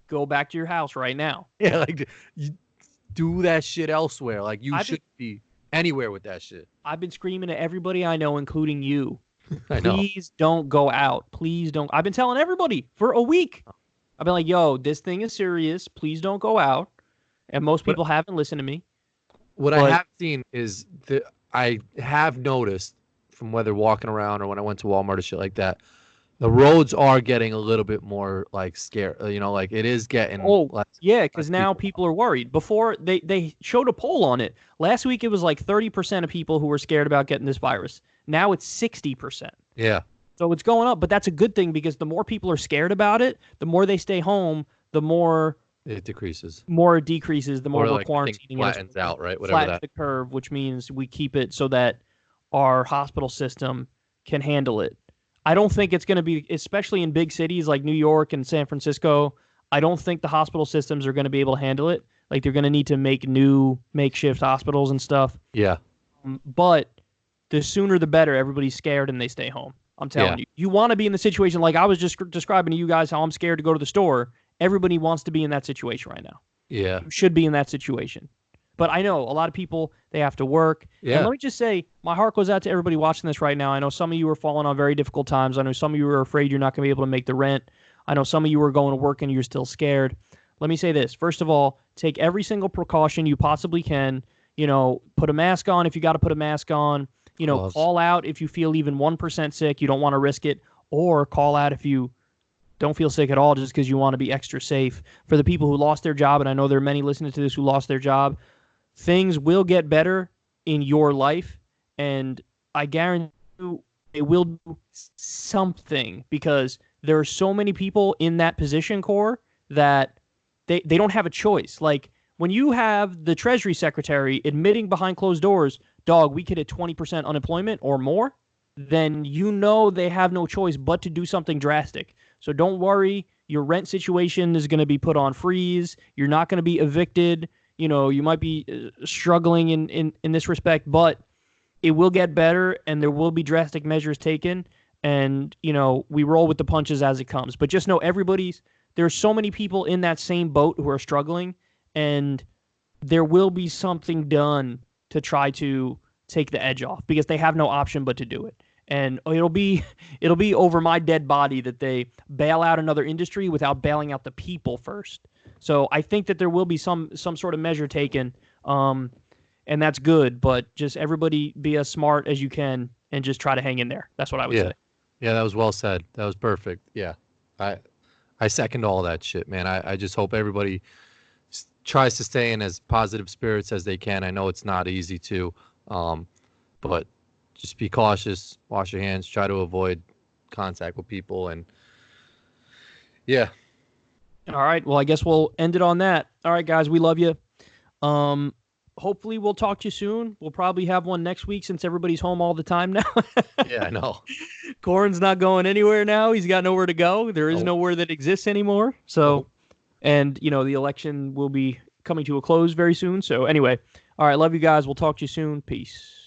go back to your house right now. yeah, like you do that shit elsewhere. Like you I've should be anywhere with that shit. I've been screaming at everybody I know, including you. I know. Please don't go out. Please don't. I've been telling everybody for a week. I've been like, yo, this thing is serious. Please don't go out. And most people haven't listened to me. What I have seen is that I have noticed from whether walking around or when I went to Walmart or shit like that, the roads are getting a little bit more like scared. You know, like it is getting. Less, yeah, because now people are worried. Before they showed a poll on it. Last week it was like 30% of people who were scared about getting this virus. Now it's 60%. Yeah. So it's going up, but that's a good thing because the more people are scared about it, the more they stay home, the more it decreases. More it decreases, the more or we're like quarantining. Flattens out, right? Whatever flattens the curve, which means we keep it so that our hospital system can handle it. I don't think it's going to be, especially in big cities like New York and San Francisco, I don't think the hospital systems are going to be able to handle it. Like they're going to need to make new makeshift hospitals and stuff. Yeah. But the sooner the better. Everybody's scared and they stay home. I'm telling you. You want to be in the situation like I was just describing to you guys how I'm scared to go to the store. Everybody wants to be in that situation right now. Yeah. You should be in that situation. But I know a lot of people, they have to work. Yeah. And let me just say, my heart goes out to everybody watching this right now. I know some of you are falling on very difficult times. I know some of you are afraid you're not going to be able to make the rent. I know some of you are going to work and you're still scared. Let me say this. First of all, take every single precaution you possibly can. You know, put a mask on if you got to put a mask on. You know, call out if you feel even 1% sick. You don't want to risk it. Or call out if you don't feel sick at all just because you want to be extra safe. For the people who lost their job, and I know there are many listening to this who lost their job, things will get better in your life, and I guarantee you it will do something because there are so many people in that position, Core, that they don't have a choice. Like, when you have the Treasury Secretary admitting behind closed doors, dog, we could hit 20% unemployment or more, then you know they have no choice but to do something drastic. So don't worry. Your rent situation is going to be put on freeze. You're not going to be evicted. you might be struggling in this respect, but it will get better and there will be drastic measures taken. And, we roll with the punches as it comes. But just know there's so many people in that same boat who are struggling, and there will be something done to try to take the edge off because they have no option but to do it. And it'll be over my dead body that they bail out another industry without bailing out the people first. So I think that there will be some sort of measure taken, and that's good. But just everybody be as smart as you can and just try to hang in there. That's what I would say. Yeah, that was well said. That was perfect. Yeah, I second all that shit, man. I just hope everybody tries to stay in as positive spirits as they can. I know it's not easy to, but just be cautious, wash your hands, try to avoid contact with people, and yeah. All right. Well, I guess we'll end it on that. All right, guys, we love you. Hopefully we'll talk to you soon. We'll probably have one next week since everybody's home all the time now. Yeah, I know. Corin's not going anywhere now. He's got nowhere to go. There is nowhere that exists anymore. So, and the election will be coming to a close very soon. So anyway, all right. Love you guys. We'll talk to you soon. Peace.